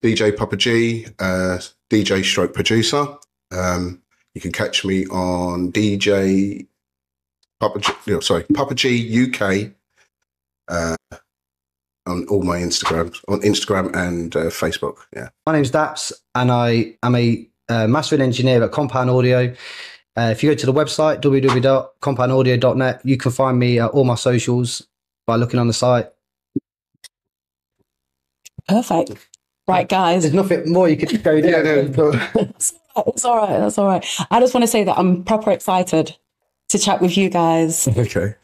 DJ Pappa G, DJ stroke producer. You can catch me on DJ Pappa G UK on all my Instagram and Facebook. Yeah. My name's Dapz, and I am a mastering engineer at Compound Audio. If you go to the website www.compoundaudio.net, you can find me at all my socials by looking on the site. Perfect. Right, guys. There's nothing more you could go down. It's all right. That's all right. I just want to say that I'm proper excited to chat with you guys. Okay.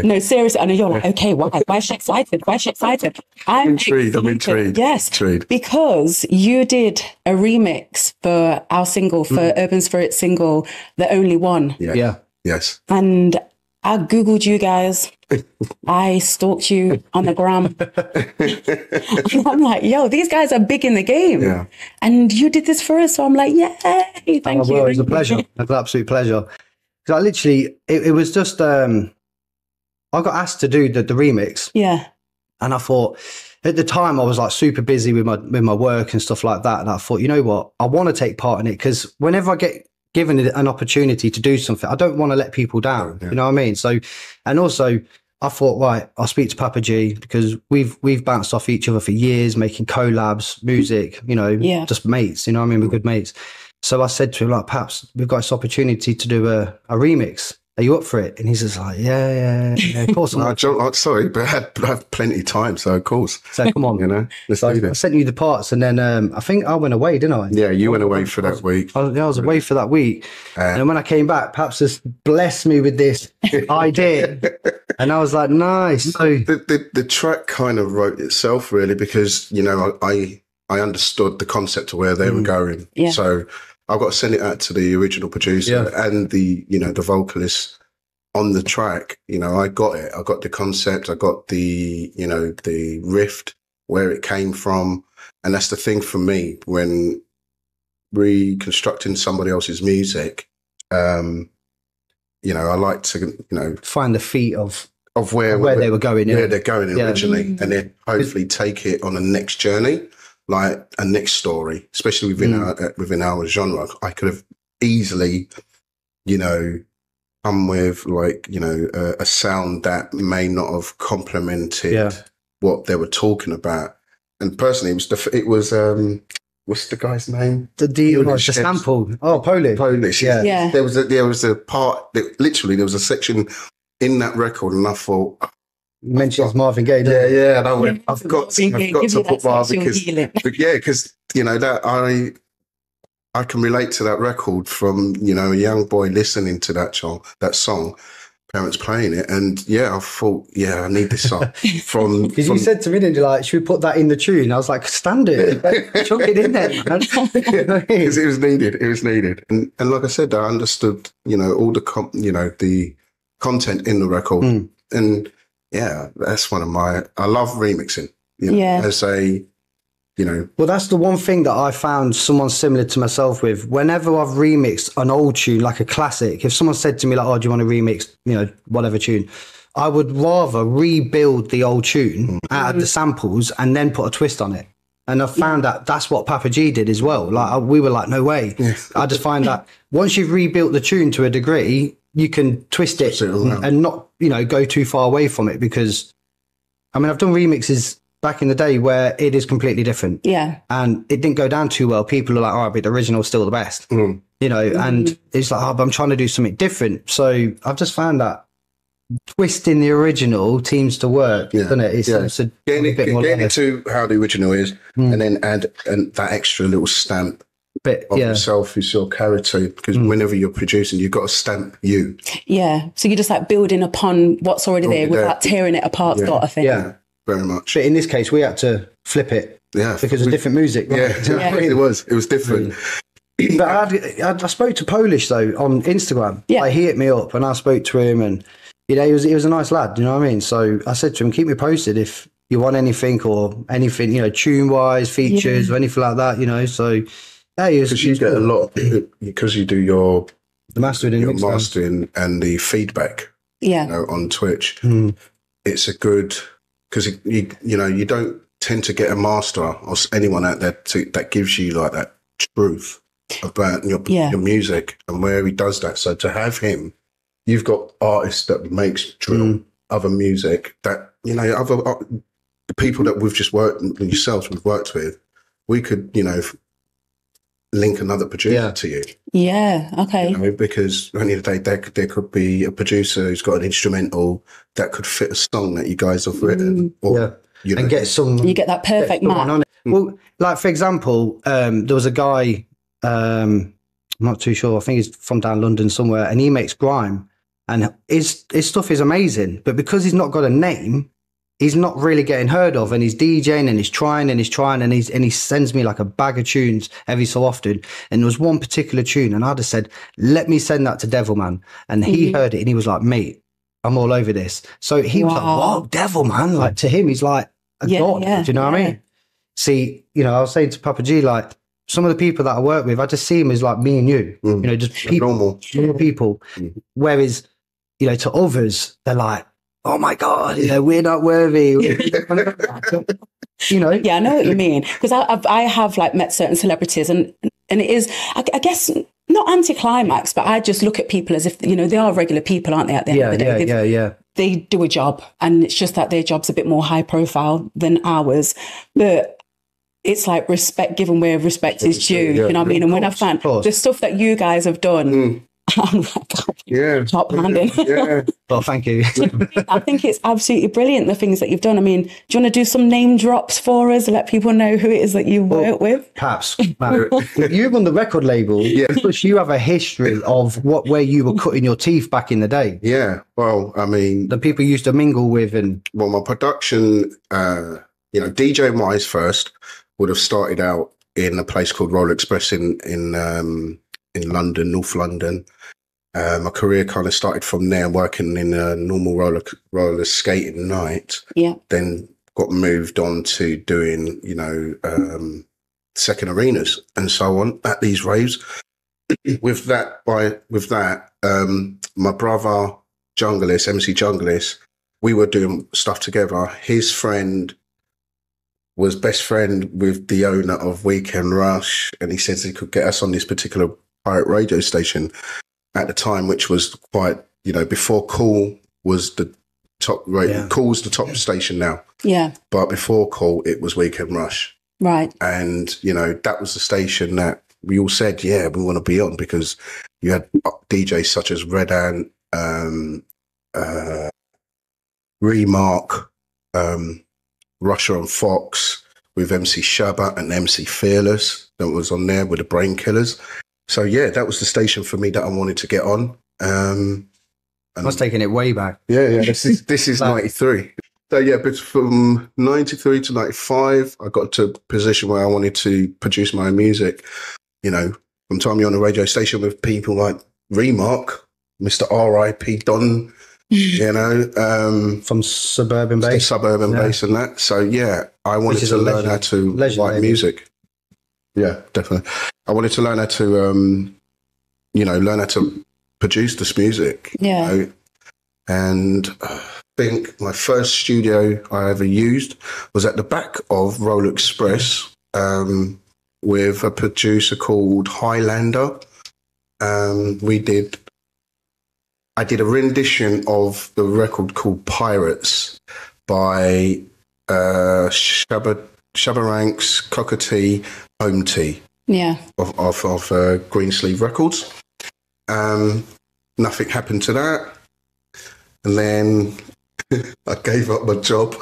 No, seriously. I know you're like, okay, why? Why is she excited? Why is she excited? I'm intrigued. Yes. Intrigued. Because you did a remix for our single, for Urban Spirit single, The Only One. Yeah. Yes. And I Googled you guys. I stalked you on the gram. And I'm like, yo, these guys are big in the game. Yeah. And you did this for us. So I'm like, yay, thank you. Well, it was a pleasure. It was an absolute pleasure. Because I literally, it was just, I got asked to do the remix. Yeah. And I thought, at the time, I was like super busy with my work and stuff like that. And I thought, you know what? I want to take part in it, because whenever I get given an opportunity to do something, I don't want to let people down. Yeah. You know what I mean? So, and also I thought, right, I'll speak to Pappa G, because we've bounced off each other for years, making collabs, music, you know, just mates, you know what I mean? We're good mates. So I said to him, like, perhaps we've got this opportunity to do a remix. Are you up for it? And he's just like, yeah, of course. I'm sorry, but I have plenty of time, so of course. So come on. You know, so I sent you the parts, and then I think I went away, didn't I? Yeah, you went away for that week. I was away for that week. And when I came back, perhaps just blessed me with this idea. And I was like, nice. So the track kind of wrote itself, really, because, you know, I understood the concept of where they were going. Yeah. So I've got to send it out to the original producer and the vocalist on the track. You know, I got it. I got the concept. I got the riff, where it came from. And that's the thing for me when reconstructing somebody else's music. You know, I like to, find the feet of where they were going. Where they're going originally. And then hopefully take it on a next journey. Like a next story, especially within our genre. I could have easily, come with a sound that may not have complemented what they were talking about. And personally, it was what's the guy's name? The sample. Oh, Polish. Yeah. There was a part that literally there was a section in that record, and I thought, mentions Marvin Gaye. Yeah. And I went, I've got to put Marvin, because that I can relate to that record from a young boy listening to that song, parents playing it, and I thought, I need this song because you said to me, didn't you, like, should we put that in the tune? I was like, stand it, chuck it in there. Because it was needed, and like I said, I understood all the content in the record, and that's one of I love remixing. As a, Well, that's the one thing that I found someone similar to myself with. Whenever I've remixed an old tune, like a classic, if someone said to me, like, oh, do you want to remix, whatever tune, I would rather rebuild the old tune out of the samples and then put a twist on it. And I found that that's what Pappa G did as well. Like, we were like, no way. I just find that once you've rebuilt the tune to a degree, you can twist it and not, go too far away from it, because, I mean, I've done remixes back in the day where it is completely different. Yeah. And it didn't go down too well. People are like, all right, but the original's still the best. And it's like, but I'm trying to do something different. So I've just found that twisting the original seems to work, doesn't it? It's getting it to how the original is, and then add that extra little stamp of yourself, is your character, because whenever you're producing, you've got to stamp you. Yeah. So you're just like building upon what's already there without tearing it apart, sort of thing. Yeah, very much. But in this case, we had to flip it. Yeah. Because of different music. Right? It was different. But I spoke to Polish, though, on Instagram. Yeah. Like, he hit me up and I spoke to him, and, he was a nice lad, you know what I mean? So I said to him, keep me posted if you want anything, tune-wise, features, or anything like that, so... Because you get a lot, because you do the mastering and the feedback, on Twitch. It's a good, because you don't tend to get a master or anyone out there that gives you like that truth about your music and where he does that. So to have him, you've got artists that makes drill, other music that, you know, other the people that we've just worked, yourselves we've worked with, we could, you know, link another producer to you. Yeah, okay. You know, because at the end of the day, there could be a producer who's got an instrumental that could fit a song that you guys have written. Or, you know, and get some... You get that perfect match. On it. Well, like, for example, there was a guy, I'm not too sure, I think he's from down London somewhere, and he makes grime. And his stuff is amazing. But because he's not got a name, he's not really getting heard of, and he's DJing and he's trying and he sends me like a bag of tunes every so often. And there was one particular tune, and I just said, let me send that to Devilman. And he heard it and he was like, mate, I'm all over this. So he was like, what, Devilman? Like, to him, he's like a god. Do you know what I mean? See, you know, I was saying to Papa G, like, some of the people that I work with, I just see him as like me and you, you know, just people, normal people. Whereas, you know, to others, they're like, oh my God, you know, we're not worthy. You know? Yeah, I know what you mean. Because I have like met certain celebrities, and it is, I guess, not anticlimax, but I just look at people as if, you know, they are regular people, aren't they, at the end of the day? They do a job, and it's just that their job's a bit more high profile than ours. But it's like respect given where respect is due, you know what I mean? And when I find the stuff that you guys have done, I'm like, top handing. Well, thank you. I think it's absolutely brilliant, the things that you've done. I mean, do you want to do some name drops for us, let people know who it is that you work with? Perhaps. You run the record label because you have a history of where you were cutting your teeth back in the day. Yeah, well, I mean, the people you used to mingle with. And well, my production, you know, DJ wise first would have started out in a place called Roller Express in London, North London. My career kind of started from there, working in a normal roller skating night. Yeah. Then got moved on to doing, you know, second arenas and so on at these raves. With that, my brother Junglist, MC Junglist, we were doing stuff together. His friend was best friend with the owner of Weekend Rush, and he says he could get us on this particular pirate radio station at the time, which was quite, you know, before Cool was the top radio. Cool's the top station now. Yeah. But before Cool, it was Weekend Rush. Right. And, you know, that was the station that we all said, yeah, we want to be on, because you had DJs such as Red Ant, Remark, Russia and Fox, with MC Shabba and MC Fearless that was on there with the Brain Killers. So yeah, that was the station for me that I wanted to get on. And I was taking it way back. Yeah. This is 93. So yeah, but from 93 to 95, I got to a position where I wanted to produce my own music. You know, from time you're on a radio station with people like Remark, Mr. R.I.P. Don, you know, from Suburban Bass, Bass and that. So yeah, I wanted to learn how to write music. Yeah, definitely. I wanted to learn how to, you know, learn how to produce this music. Yeah. You know? And I think my first studio I ever used was at the back of Roller Express, with a producer called Highlander. I did a rendition of the record called Pirates by Shabba Ranks, Cockatee, Home Tea. Yeah. Of Greensleeve Records. Nothing happened to that. And then I gave up my job.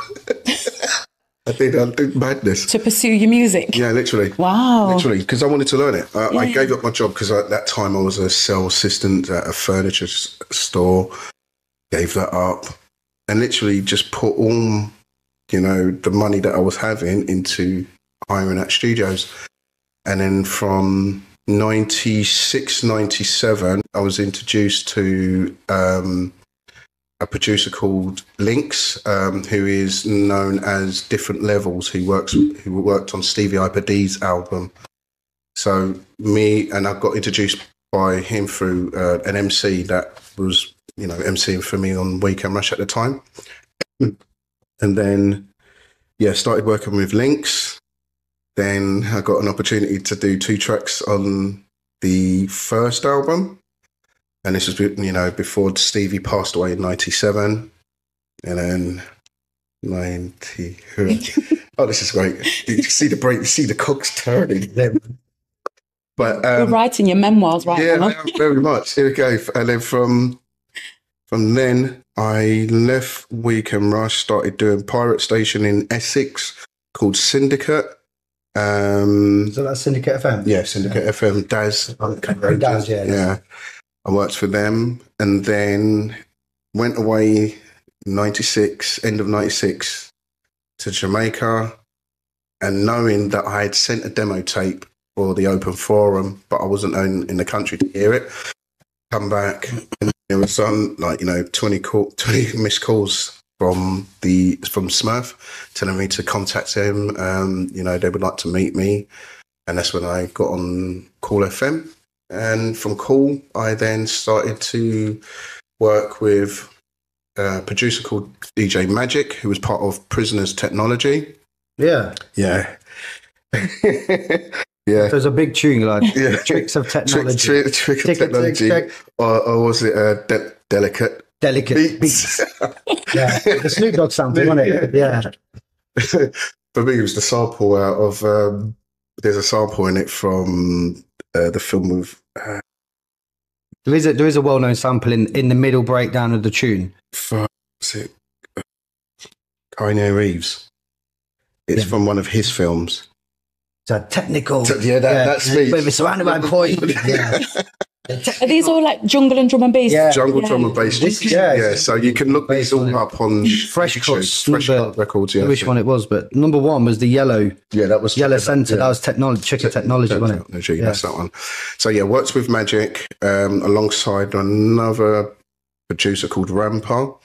I did madness. To pursue your music? Yeah, literally. Wow. Literally, because I wanted to learn it. I gave up my job because at that time I was a sales assistant at a furniture store. Gave that up. And literally just put all, you know, the money that I was having into hiring at studios. And then from 96, 97, I was introduced to a producer called Lynx, who is known as Different Levels, who worked on Stevie Hyper D's album. So I got introduced by him through an MC that was, you know, MCing for me on Weekend Rush at the time. And then yeah, started working with Lynx. Then I got an opportunity to do 2 tracks on the first album. And this was, you know, before Stevie passed away in 97. And then 90. Oh, this is great. You see the break, you see the cogs turning. But you're writing your memoirs right now. Yeah, very much. Here we go. And then from then, I left Weekend Rush, started doing Pirate Station in Essex called Syndicate. So that's Syndicate FM? Yeah, Syndicate FM. Dapz. Dapz, yeah. I worked for them and then went away 96, end of 96 to Jamaica, and knowing that I had sent a demo tape for the open forum, but I wasn't in the country to hear it. Come back and there was some, like, you know, 20 missed calls from Smurf telling me to contact him. You know, they would like to meet me. And that's when I got on Cool FM. And from Cool, I then started to work with a producer called DJ Magic, who was part of Prisoners Technology. Yeah. Yeah. Yeah. There's a big tune like Tricks of Technology. Trick of Technology. Or was it Delicate? Delicate Beats. Yeah. The Snoop Dogg sample, wasn't it? Yeah. For me, it was the sample out of, there's a sample in it from the film with... There is a well-known sample in the middle breakdown of the tune. What's it? Kanye Reeves. It's from one of his films. It's a technical. That's me. But it's surrounded by point. Yeah. Are these all like jungle and drum and bass? Yeah. Jungle drum and bass. Yeah. So you can look these all up on Fresh Cut Records. Yeah. Which one it was, but number one was the yellow. Yeah, that was Yellow Center. That was technology. Trick of Technology, wasn't it? That's that one. So yeah, worked with Magic alongside another producer called Rampa.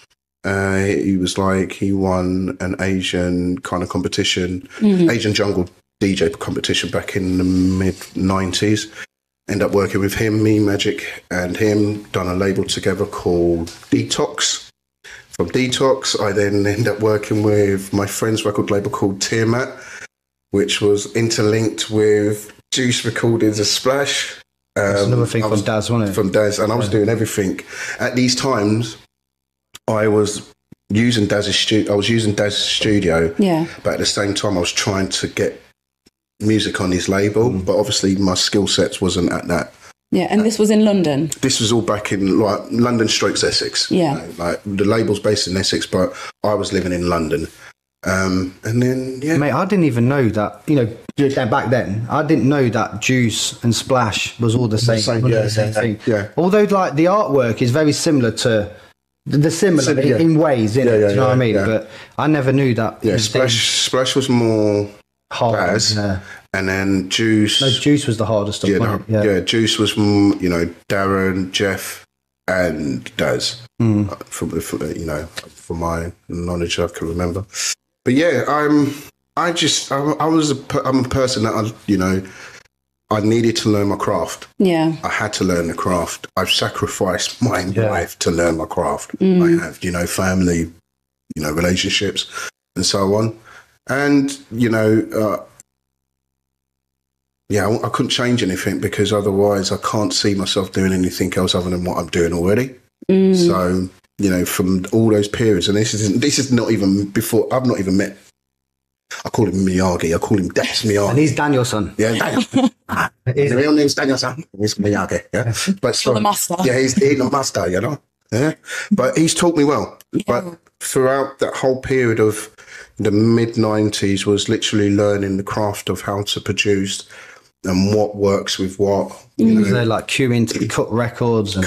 He won an Asian kind of competition, Asian jungle DJ competition back in the mid-90s. End up working with him, me, Magic, and him, done a label together called Detox. From Detox, I then end up working with my friend's record label called Tiamat, which was interlinked with Juice Recordings A Splash. That's another thing from Dapz, wasn't it? From Dapz, and I was doing everything. At these times, I was using Daz's studio. Yeah. But at the same time, I was trying to get music on his label, but obviously my skill sets wasn't at that. Yeah, and this was in London. This was all back in like London / Essex. Yeah. You know, like the label's based in Essex, but I was living in London. And then mate, I didn't even know that. You know, back then, I didn't know that Juice and Splash was all the same thing. Yeah. Although, like, the artwork is very similar to. They're similar in ways, you know what I mean? Yeah. But I never knew that. Yeah, Splash was more hard, and then Juice. No, Juice was the hardest stuff. Yeah, Juice was, you know, Darren, Jeff, and Daz. From my knowledge, I can remember. But yeah, I'm a person that I needed to learn my craft. Yeah. I had to learn the craft. I've sacrificed my life to learn my craft. I have, family, relationships and so on. And, I couldn't change anything because otherwise I can't see myself doing anything else other than what I'm doing already. So, from all those periods, and this is not even before, I've not even met, I call him Miyagi. I call him Dapz Miyagi. And he's Danielson. Yeah, Danielson. His real name's Danielson. He's Miyagi. Yeah, but the master. Yeah, he's the master. Yeah, but he's taught me well. Yeah. But throughout that whole period of the mid-90s was literally learning the craft of how to produce and what works with what. They're like queuing to cut records. And,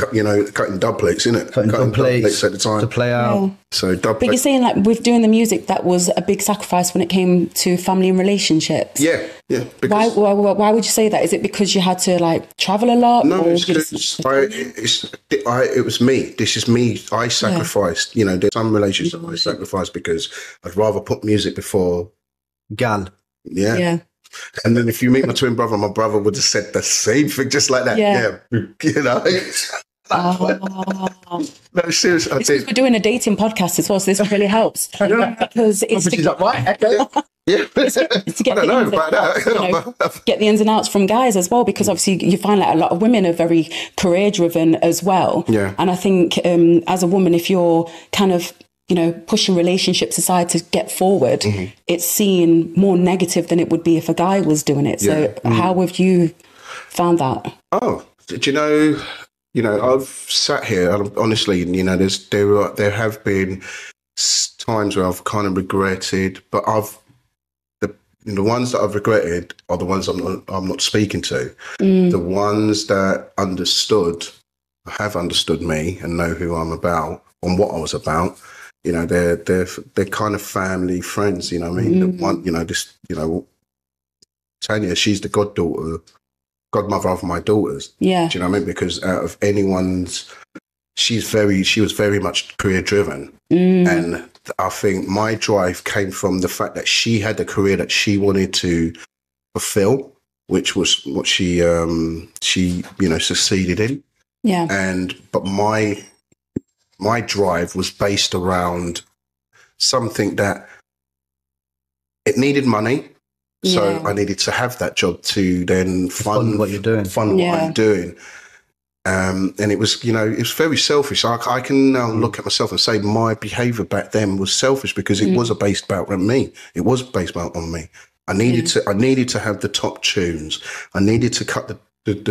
cutting dub plates, innit? Cutting dub plates at the time. To play out. Yeah. So dub But you're saying, like, with doing the music, that was a big sacrifice when it came to family and relationships. Yeah. Why would you say that? Is it because you had to, like, travel a lot? No, it's because it was me. This is me. I sacrificed. There's some relationships I sacrificed because I'd rather put music before gal. Yeah. And then if you meet my twin brother, my brother would have said the same thing, just like that. Yeah. No, seriously, I did. We're doing a dating podcast as well, so this really helps. Because it's to get I don't know about that. Get the ins and outs from guys as well, because obviously you find like a lot of women are very career driven as well. Yeah. And I think as a woman, if you're kind of, pushing relationships aside to get forward, it's seen more negative than it would be if a guy was doing it. So how have you found that? Oh, did you know, I've sat here and honestly, there have been times where I've kind of regretted, but the ones that I've regretted are the ones I'm not speaking to. The ones that have understood me and know who I'm about and what I was about. They're kind of family friends. You know what I mean? The one, Tanya, she's the godmother of my daughters. Yeah. Do you know what I mean? Because out of anyone's, she was very much career driven. And I think my drive came from the fact that she had a career that she wanted to fulfill, which was what she succeeded in. Yeah. But my drive was based around something that it needed money. So I needed to have that job to then fund what you're doing. What I'm doing. And it was, it's very selfish. I can now look at myself and say my behavior back then was selfish because it was based about me. It was based on me. I needed to have the top tunes. I needed to cut the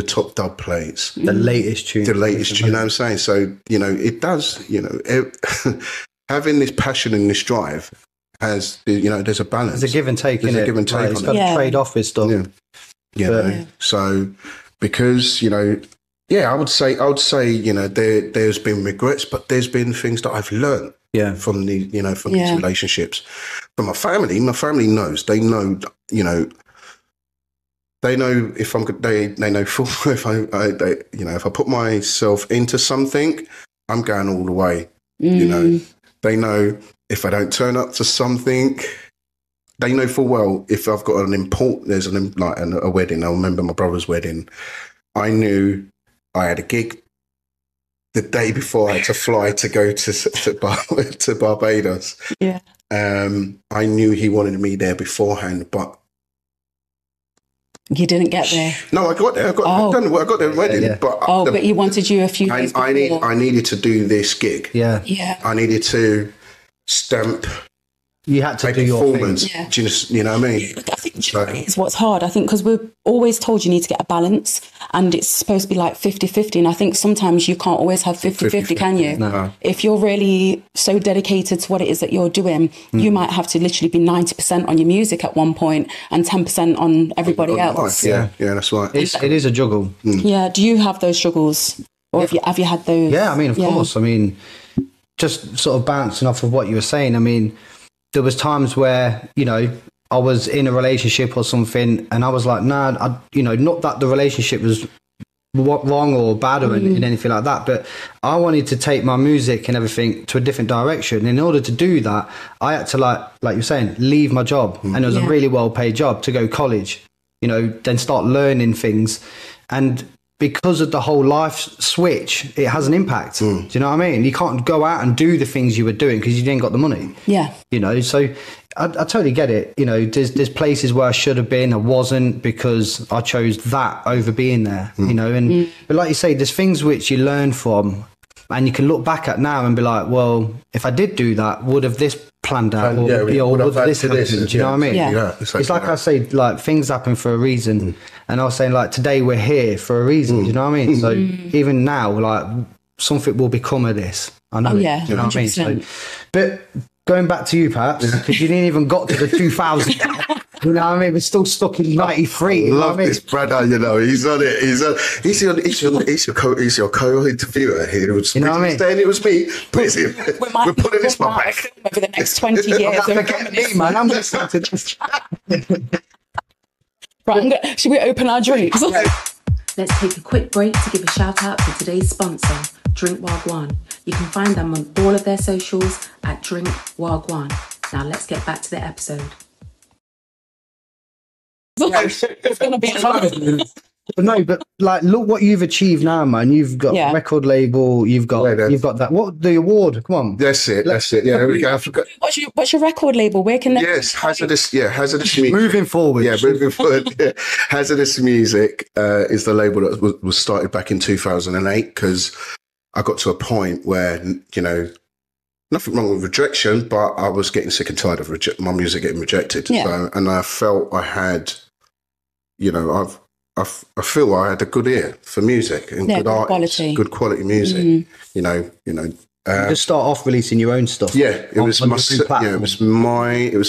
top dub plates. The latest tune. You know what I'm saying? So, it does, having this passion and this drive has, there's a balance. There's a give and take in it. There's a give and take. It's got to trade off with stuff. So, because, I would say, there's been regrets, but there's been things that I've learned from these relationships. From my family knows, they know if I'm good, they know full if if I put myself into something, I'm going all the way. They know if I don't turn up to something, they know full well if I've got a wedding. I remember my brother's wedding. I knew I had a gig the day before. I had to fly to go to Barbados. Yeah. I knew he wanted me there beforehand, but you didn't get there. No, I got there. I got there wedding, but he wanted you a few days before. I needed to do this gig. Yeah. I needed to stamp. You had to do your performance. Thing. Do you know what I mean? I think it's what's hard. I think because we're always told you need to get a balance and it's supposed to be like 50-50. And I think sometimes you can't always have 50-50, can you? No. If you're really so dedicated to what it is that you're doing, you might have to literally be 90% on your music at one point and 10% on everybody else. Yeah, that's right. It is a juggle. Yeah. Do you have those struggles? Or have you had those? Yeah, I mean, of course. I mean, just sort of bouncing off of what you were saying. I mean, there was times where, I was in a relationship or something and I was like, nah, not that the relationship was wrong or bad or in anything like that, but I wanted to take my music and everything to a different direction. In order to do that, I had to, like you're saying, leave my job. And it was a really well-paid job to go college, then start learning things. And because of the whole life switch, it has an impact. Do you know what I mean? You can't go out and do the things you were doing because you didn't got the money. Yeah. So I totally get it. There's places where I should have been, I wasn't, because I chose that over being there, but like you say, there's things which you learn from and you can look back at now and be like, well, if I did do that, would have this planned out or would this happen? Do you know what I mean? Yeah. It's like I say, like things happen for a reason. And I was saying, like, today we're here for a reason. Do you know what I mean? So even now, like, something will become of this. I know. Yeah, you know what I mean? 100%. So, but going back to you, perhaps, because you didn't even got to the 2000. You know what I mean? We're still stuck in 93. I love this brother, he's on it. He's your co-interviewer here. You know what I mean? Saying it was me. We're putting this one back. Over the next 20 years. Forget me, man. I'm listening to this. Right, should we open our drinks? Let's take a quick break to give a shout out to today's sponsor, Drink Wagwan. You can find them on all of their socials at Drink Wagwan. Now let's get back to the episode. It's going to be No, but like, look what you've achieved now, man. You've got a record label. You've got that. What the award? Come on. That's it. That's it. Yeah, there we go. I forgot. What's your record label? Where can they? Yes, Hazardous Music. Moving forward. Yeah, moving forward. Yeah. Hazardous Music is the label that was started back in 2008 because I got to a point where, you know, nothing wrong with rejection, but I was getting sick and tired of my music getting rejected. Yeah. So, and I felt I had, you know, I feel I had a good ear for music and good artists, good quality music. You know. You just start off releasing your own stuff. Yeah, it was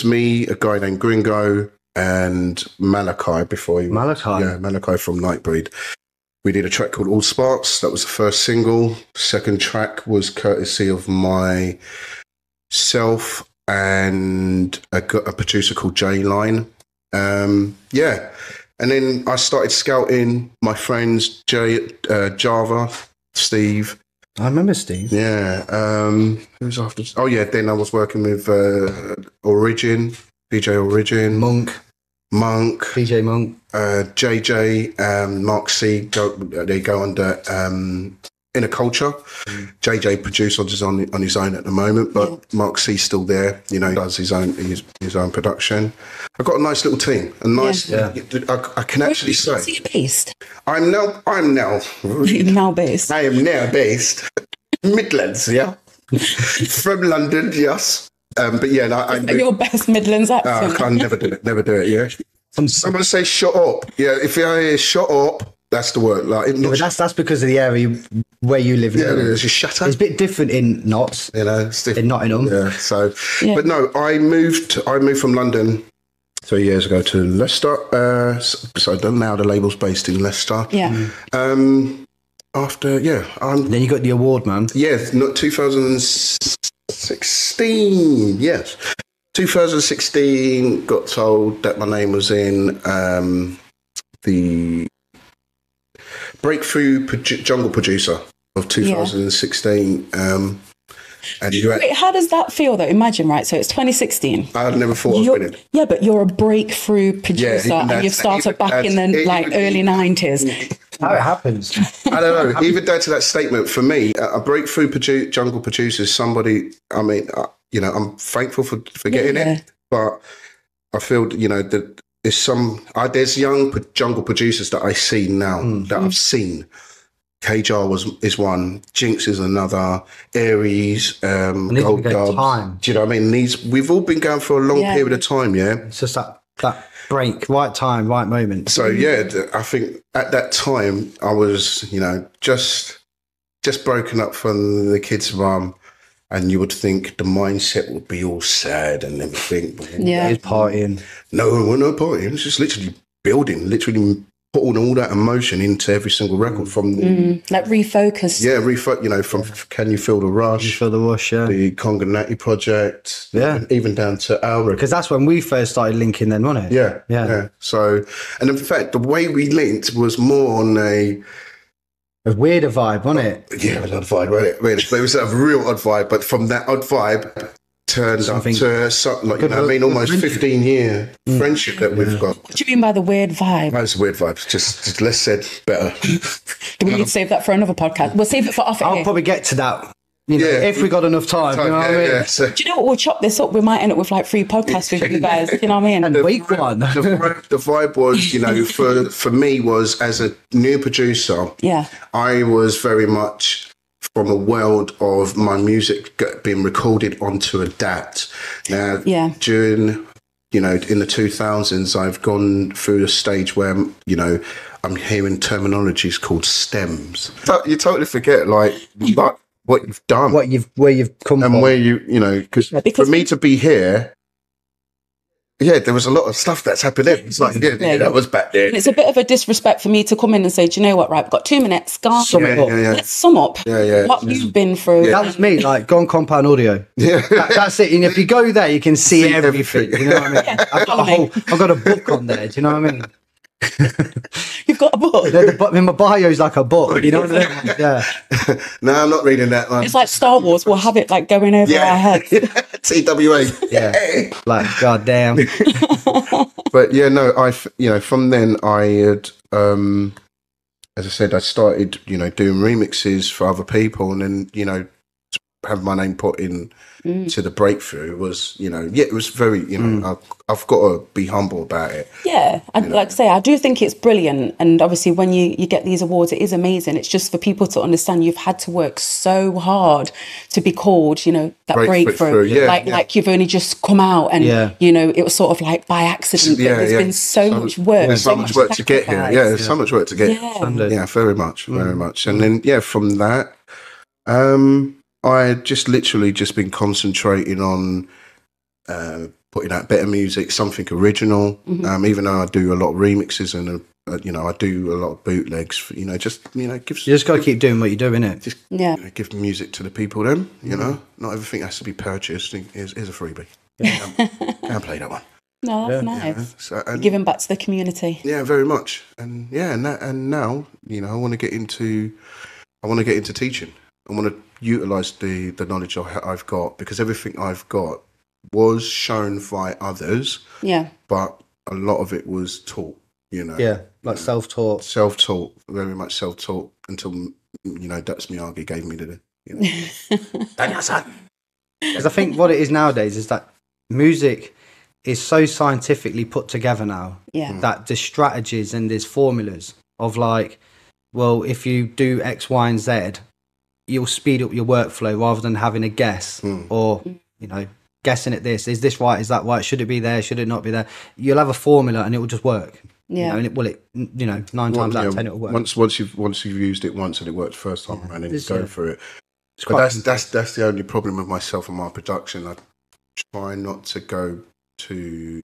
me, a guy named Gringo, and Malachi before he Malachi from Nightbreed. We did a track called All Sparks. That was the first single. Second track was courtesy of myself and a producer called J Line. And then I started scouting my friends, Java, Steve. I remember Steve. Yeah. Who's after? Oh, yeah. Then I was working with Origin, DJ Origin. Monk. DJ Monk. JJ, Mark C. They go under Inner Culture. JJ produces on his own at the moment, but Mark C's still there. You know, does his own production. I've got a nice little team. I can actually say. Where's you based? I'm now based. I am now based Midlands. Yeah, from London. Yes, but yeah, your best Midlands accent. I can't never do it. Yeah. Someone say shut up. Yeah, if you hear shut up, that's the word. Like, but that's because of the area where you live. Yeah, just shut up. It's a bit different in Notts. You know, it's different in Nottingham. Yeah. So, but no, I moved from London 3 years ago to Leicester. So now the label's based in Leicester. Yeah. Then you got the award, man. Yeah, not 2016. Yes. 2016, got told that my name was in the Breakthrough Jungle Producer of 2016. Wait, how does that feel though? Imagine, right? So it's 2016. I had never thought of winning. Yeah, but you're a breakthrough producer and you've started back in the early 90s. How it happens. I don't know. Even down to that statement, for me, a breakthrough jungle producer is somebody, I mean, you know, I'm thankful for getting it, but I feel, you know, that there's young jungle producers that I see now that I've seen. KJAR is one, Jinx is another, Aries, Gold Dubs. Do you know what I mean? We've all been going for a long period of time, yeah? It's just that break, right time, right moment. So, I think at that time, I was, you know, just broken up from the kids' mum. And you would think the mindset would be all sad and everything. It's partying. No, we're not partying. It's just literally building, literally putting all that emotion into every single record from like refocus. Yeah, you know, from Can You Feel the Rush? Can You Feel the Rush, yeah. The Conga Natty project. Yeah. Even down to our record. Because that's when we first started linking then, wasn't it? Yeah. So, and in fact, the way we linked was more on a weirder vibe, wasn't it? Yeah, it was an odd vibe, wasn't it? Really. But it was a real odd vibe. But from that odd vibe, turned up to something like, you know, I mean, almost 15-year friendship that we've got. What do you mean by the weird vibe? No, it's a weird vibe. Just less said, better. Do we need to save that for another podcast? We'll save it for off air. I'll probably get to that. You know, if we got enough time, you know what I mean? So, do you know what? We'll chop this up. We might end up with like 3 podcasts with you guys. You know what I mean? And week one. The vibe was, you know, for me was as a new producer. Yeah. I was very much from a world of my music being recorded onto a Dapz. Now, during, you know, in the 2000s, I've gone through a stage where, you know, I'm hearing terminologies called stems. You totally forget, like what you've done, where you've come and from, where you know, because for me to be here, there was a lot of stuff that's happened. It's like, that was back there. It's a bit of a disrespect for me to come in and say, do you know what, right, we've got 2 minutes, let's sum up what you've been through. That was me, like, go on Compound Audio. That's it. And if you go there, you can see everything. You know what I mean? I've got a book on there. Do you know what I mean? You've got a book? In my bio is like a book, you know what I mean? Yeah. No, I'm not reading that one. It's like Star Wars. We'll have it like going over our heads. TWA. Yeah. Like, goddamn. But yeah, no, you know, from then I had as I said, I started, you know, doing remixes for other people, and then, you know, to have my name put in to the breakthrough was, you know, it was very, you know, I've got to be humble about it. Yeah, and like I say, I do think it's brilliant, and obviously when you get these awards, it is amazing. It's just for people to understand you've had to work so hard to be called, you know, that breakthrough. Like you've only just come out, and you know, it was sort of like by accident. Yeah, there's been so much work. There's so much work to get here. Yeah, there's so much work to get. Yeah, very much. And then from that, I just literally just been concentrating on putting out better music, something original. Even though I do a lot of remixes and you know, I do a lot of bootlegs. You know, just you know, you just got to keep doing what you do, innit? Just you know, give music to the people. Then you know, not everything has to be purchased. Here's a freebie. Can't play that one. No, that's nice. So, giving back to the community. Yeah, very much. And and now you know, I want to get into teaching. I want to utilize the knowledge I've got, because everything I've got was shown by others. Yeah. But a lot of it was taught, you know. Yeah, like self-taught. Self-taught, very much self-taught, until, you know, Dapz gave me the, you know. Daniel, son. Because I think what it is nowadays is that music is so scientifically put together now that there's strategies and there's formulas of like, well, if you do X, Y, and Z, you'll speed up your workflow rather than having a guess or, you know, guessing at this. Is this right? Is that right? Should it be there? Should it not be there? You'll have a formula and it will just work. Yeah. You know, and it, you know, 9 times out of 10 it will work. Once you've used it once and it worked the first time around, then you go for it. But that's the only problem with myself and my production. I try not to go to,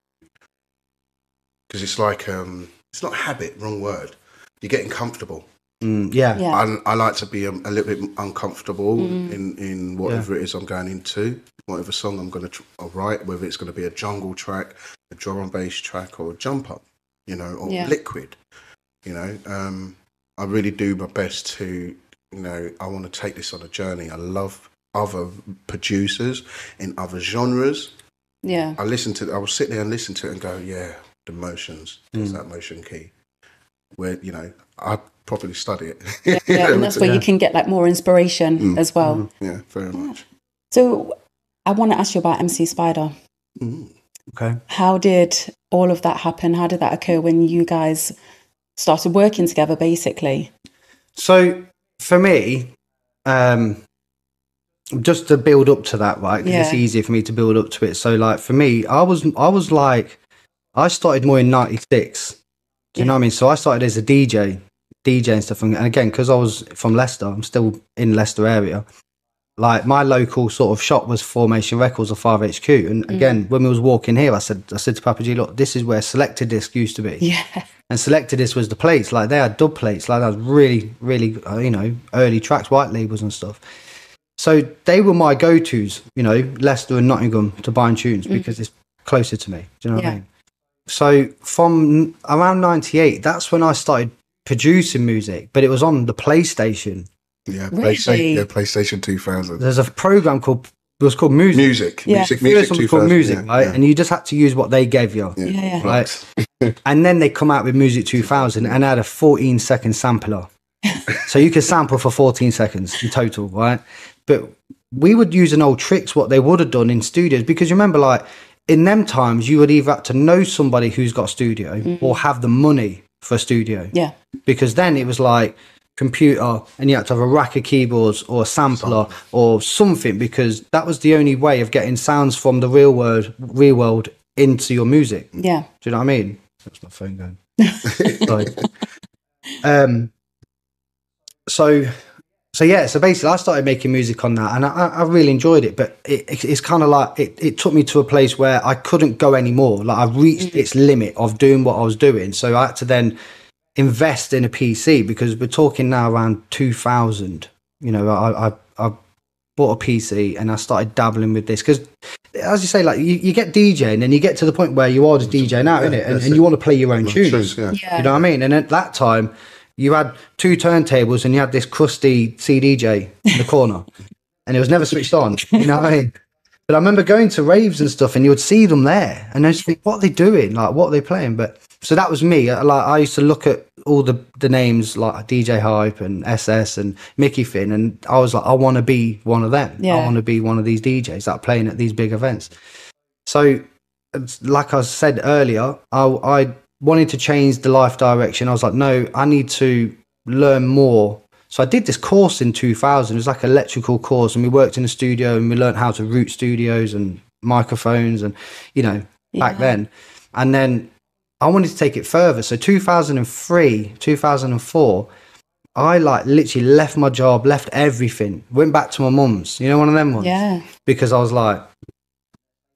because it's like it's not habit, wrong word. You're getting comfortable. I like to be a little bit uncomfortable in whatever it is I'm going into, whatever song I'm going to write, whether it's going to be a jungle track, a drum and bass track, or a jump up, you know, or liquid, you know. I really do my best to, you know, I want to take this on a journey. I love other producers in other genres. Yeah, I will sit there and listen to it and go, yeah, the motions, there's that motion key, where, you know, I properly study it. And that's where you can get like more inspiration as well. Yeah, very much. So I want to ask you about MC Spider. Okay. How did all of that happen? How did that occur when you guys started working together, basically? So for me, just to build up to that, right? Because it's easier for me to build up to it. So like for me, I was like, I started more in 96. Do you know what I mean? So I started as a DJ and stuff. And again, because I was from Leicester, I'm still in Leicester area. Like my local sort of shop was Formation Records or 5HQ. And again, when we was walking here, I said to Pappa G, look, this is where Selected Disc used to be. Yeah. And Selected Disc was the plates. Like they had dub plates. Like that was really, really, you know, early tracks, white labels and stuff. So they were my go-tos, you know, Leicester and Nottingham to buying tunes because it's closer to me. Do you know what I mean? So from around 98, that's when I started producing music, but it was on the PlayStation. Yeah, really? PlayStation 2000. There's a program called Music. Music was called Music, right? And you just had to use what they gave you. Right? And then they come out with Music 2000 and had a 14-second sampler. So you could sample for 14 seconds in total, right? But we would use an old tricks, what they would have done in studios, because you remember, like, in them times, you would either have to know somebody who's got a studio or have the money for a studio. Yeah. Because then it was like computer and you had to have a rack of keyboards or a sampler or something, because that was the only way of getting sounds from the real world into your music. Yeah. Do you know what I mean? That's my phone going. So basically I started making music on that and I really enjoyed it, but it's kind of like it took me to a place where I couldn't go anymore. Like I reached its limit of doing what I was doing. So I had to then invest in a PC, because we're talking now around 2000. You know, I bought a PC and I started dabbling with this, because as you say, like you get DJing and you get to the point where you are just DJing out, innit? And you want to play your own tunes. You know what I mean? And at that time, you had 2 turntables and you had this crusty CDJ in the corner and it was never switched on. You know what I mean? But I remember going to raves and stuff and you would see them there and I just think, what are they doing? Like, what are they playing? But so that was me. Like, I used to look at all the names like DJ Hype and SS and Mickey Finn, and I was like, I want to be one of them. I want to be one of these DJs that are playing at these big events. So like I said earlier, I wanted to change the life direction. I was like, no, I need to learn more. So I did this course in 2000. It was like an electrical course, and we worked in a studio and we learned how to route studios and microphones and, you know, back then. And then I wanted to take it further. So 2003, 2004, I like literally left my job, left everything, went back to my mum's, you know, one of them ones. Yeah. Because I was like,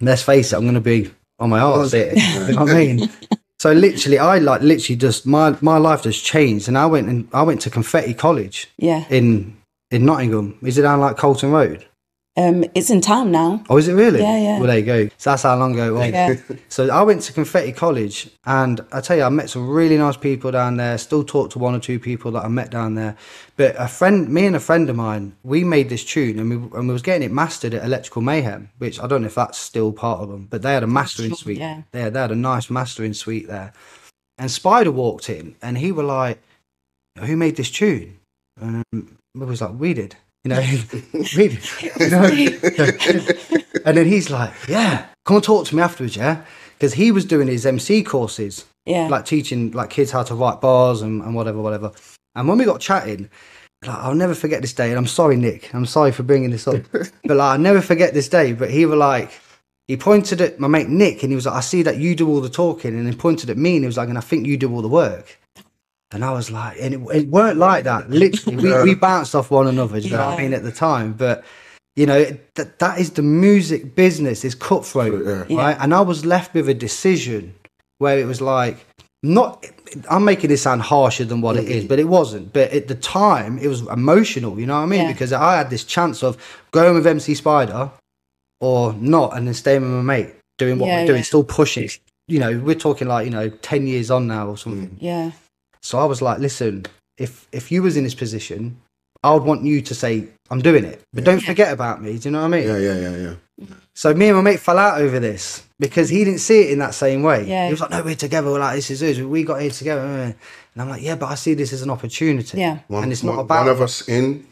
let's face it, I'm going to be on my arse here. You know what I mean? So literally, just my life has changed, and I went to Confetti College. Yeah. In Nottingham. Is it down like Colton Road? It's in town now. Oh, is it really? Yeah, yeah. Well, there you go. So that's how long ago it was. Yeah. So I went to Confetti College, and I tell you, I met some really nice people down there. Still talk to one or two people that I met down there. But me and a friend of mine, we made this tune, and we was getting it mastered at Electrical Mayhem, which I don't know if that's still part of them, but they had a mastering suite. Yeah. They had a nice mastering suite there. And Spider walked in, and he was like, "Who made this tune?" And we was like, "We did." You know, we did. You know? And then he's like, "Yeah, come and talk to me afterwards, yeah," because he was doing his MC courses, like teaching like kids how to write bars and whatever. And when we got chatting, like, I'll never forget this day. And I'm sorry, Nick, I'm sorry for bringing this up, but like, I'll never forget this day. But he was like, he pointed at my mate Nick, and he was like, "I see that you do all the talking," and he pointed at me, and he was like, "And I think you do all the work." And I was like, and it weren't like that. Literally, we bounced off one another, you know what I mean, at the time. But, you know, that is the music business, is cutthroat, right? And I was left with a decision where it was like, I'm making this sound harsher than what it is, but it wasn't. But at the time, it was emotional, you know what I mean? Because I had this chance of going with MC Spider or not, and then staying with my mate, doing what we're doing, still pushing. You know, we're talking like, you know, 10 years on now or something. Yeah. So I was like, listen, if you was in this position, I would want you to say, I'm doing it, but don't forget about me. Do you know what I mean? Yeah. So me and my mate fell out over this because he didn't see it in that same way. Yeah. He was like, no, we're together. We're like, this is us. We got here together. And I'm like, yeah, but I see this as an opportunity. Yeah. And it's not about... One of us in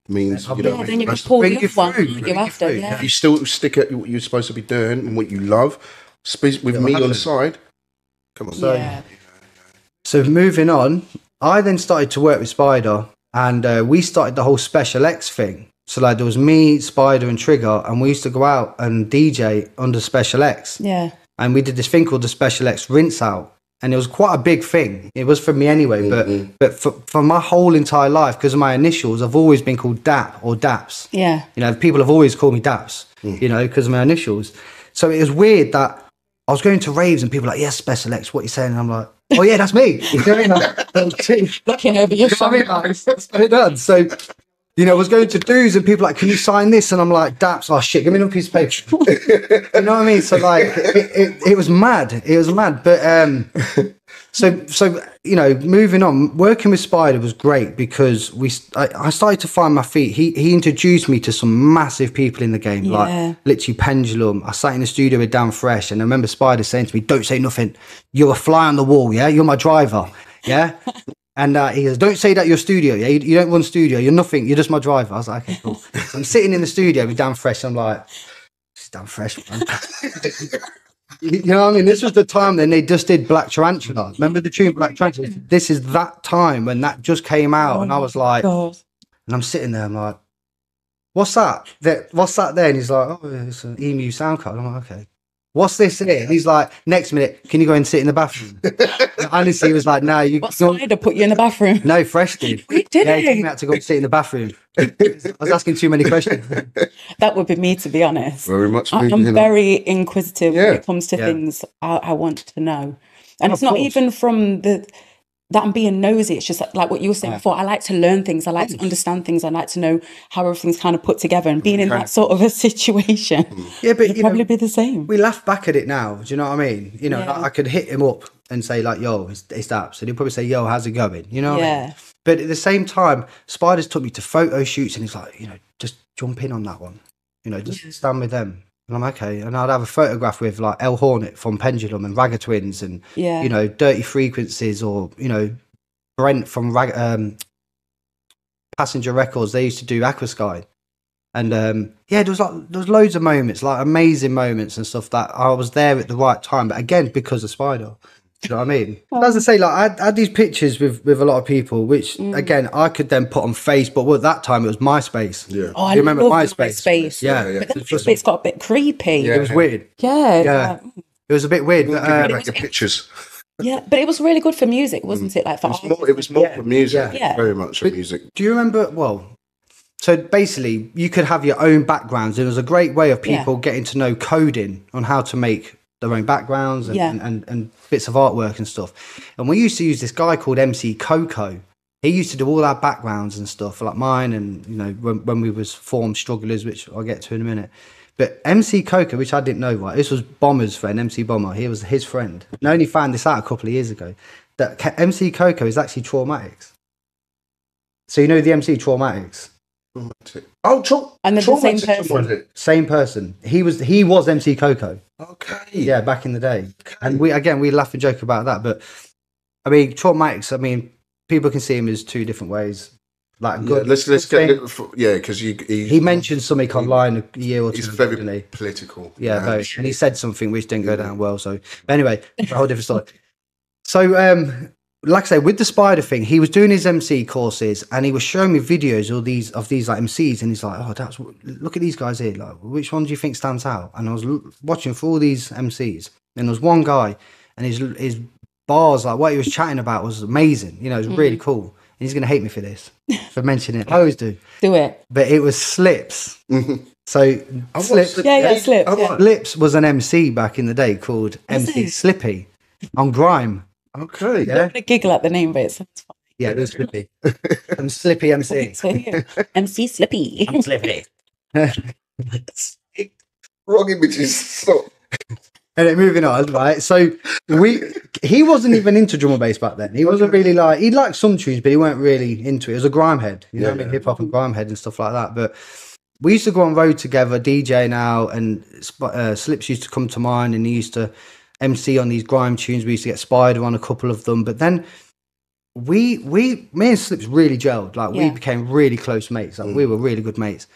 means, you know... then you can pull the other one you after. If you still stick at what you're supposed to be doing and what you love, with me on the side, come on. So moving on, I then started to work with Spider, and we started the whole Special X thing. So like there was me, Spider and Trigger, and we used to go out and DJ under Special X. Yeah. And we did this thing called the Special X Rinse Out. And it was quite a big thing. It was for me anyway, but for my whole entire life, because of my initials, I've always been called Dap or Dapz. Yeah. You know, people have always called me Dapz, you know, because of my initials. So it was weird that I was going to raves and people were like, yes, Special X, what are you saying? And I'm like, oh yeah, that's me. You know what I mean? Looking over your shoulder. That's what it done. So, you know, I was going to dues and people were like, can you sign this? And I'm like, Dapz, oh shit, give me another piece of paper. You know what I mean? So like, it was mad. It was mad. But so you know, moving on, working with Spider was great because I started to find my feet. He introduced me to some massive people in the game, like literally Pendulum. I sat in the studio with Dan Fresh, and I remember Spider saying to me, don't say nothing. You're a fly on the wall, yeah? You're my driver, yeah? And he goes, don't say that you're studio, yeah? You don't run studio. You're nothing. You're just my driver. I was like, okay, cool. So I'm sitting in the studio with Dan Fresh. I'm like, this is Dan Fresh, man. You know what I mean? This was the time then they just did Black Tarantula. Remember the tune Black Tarantula? This is that time when that just came out, and I was like, and I'm sitting there, I'm like, what's that? What's that there? And he's like, oh, it's an EMU sound card. I'm like, okay. What's this here? And he's like, next minute, can you go and sit in the bathroom? And honestly, he was like, no, you. What Spider put you in the bathroom? No, Fresh did. Did he had to go and sit in the bathroom. I was asking too many questions. That would be me, to be honest. Very much. I'm very inquisitive when it comes to things I want to know. And it's not even from that I'm being nosy. It's just like what you were saying before. I like to learn things. I like to understand things. I like to know how everything's kind of put together. And being in that sort of a situation, but it'd probably be the same. We laugh back at it now. Do you know what I mean? You know, like I could hit him up and say like, "Yo, it's Dapz," and he'll probably say, "Yo, how's it going?" You know what I mean? But at the same time, Spider's took me to photo shoots, and he's like, you know, just jump in on that one. You know, just stand with them. And I'm okay. And I'd have a photograph with like El Hornet from Pendulum and Ragga Twins and, you know, Dirty Frequencies or, you know, Brent from Passenger Records. They used to do Aquasky. And there was loads of moments, like amazing moments and stuff that I was there at the right time. But again, because of Spider, you know what I mean? As I say, like I had these pictures with a lot of people, which again I could then put on Facebook. Well, at that time it was MySpace. Yeah. Oh, you remember MySpace? Yeah. But then it's got a bit creepy. Yeah. It was weird. Yeah. It was a bit weird. But, your pictures. Yeah, but it was really good for music, wasn't it? Like for it was more for music. Yeah. Very much for music. Do you remember? Well. So basically, you could have your own backgrounds. It was a great way of people getting to know coding on how to make their own backgrounds and bits of artwork and stuff. And we used to use this guy called MC Coco. He used to do all our backgrounds and stuff, like mine and, you know, when we was formed Strugglers, which I'll get to in a minute. But MC Coco, which I didn't know, right? This was Bomber's friend, MC Bomber. He was his friend. And I only found this out a couple of years ago, that MC Coco is actually Traumatics. So you know the MC Traumatics? Oh, and they're the same person. Same person. He was MC Coco. Okay. Yeah, back in the day. Okay. And we laugh and joke about that. But I mean, Traumatics, I mean, people can see him as two different ways. Like good. Let's get because he mentioned something online a year or two ago. He's very political. Yeah, very. And he said something which didn't go down well. So but anyway, a whole different story. So like I say, with the Spider thing, he was doing his MC courses and he was showing me videos of these like MCs, and he's like, "Oh, look at these guys here. Like, which one do you think stands out?" And I was watching for all these MCs, and there was one guy, and his bars, like what he was chatting about, was amazing. You know, it was really cool. And he's gonna hate me for this, for mentioning it. I always do. Do it. But it was Slips. So Slips, Slips. Slips was an MC back in the day called MC Slippy on Grime. Okay. Yeah. I'm going to giggle at the name, but it sounds funny. Yeah, it was Slippy. I'm Slippy MC. MC Slippy. I'm Slippy. Wrong images. Stop. And then moving on, right? So he wasn't even into drum and bass back then. He wasn't really like, he liked some tunes, but he weren't really into it. He was a grime head, you know what I mean? Hip hop and grime head and stuff like that. But we used to go on road together, DJ now, and Slips used to come to mine, and he used to MC on these grime tunes. We used to get Spider on a couple of them, but then me and Slips really gelled. Like we became really close mates. Like we were really good mates.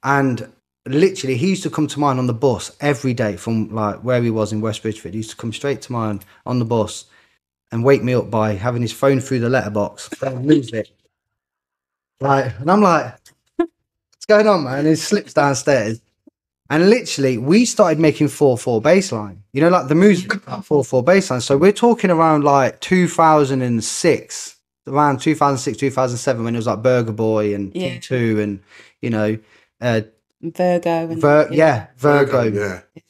And literally, he used to come to mine on the bus every day from like where he was in West Bridgford. He used to come straight to mine on the bus and wake me up by having his phone through the letterbox. Music. Like, and I'm like, what's going on, man? And he slips downstairs. And literally, we started making 4/4 bassline. You know, like the music, 4/4 bassline. So we're talking around like 2006, around 2006, 2007, when it was like Burger Boy and T2 and, you know, Virgo. And, Virgo. Yeah,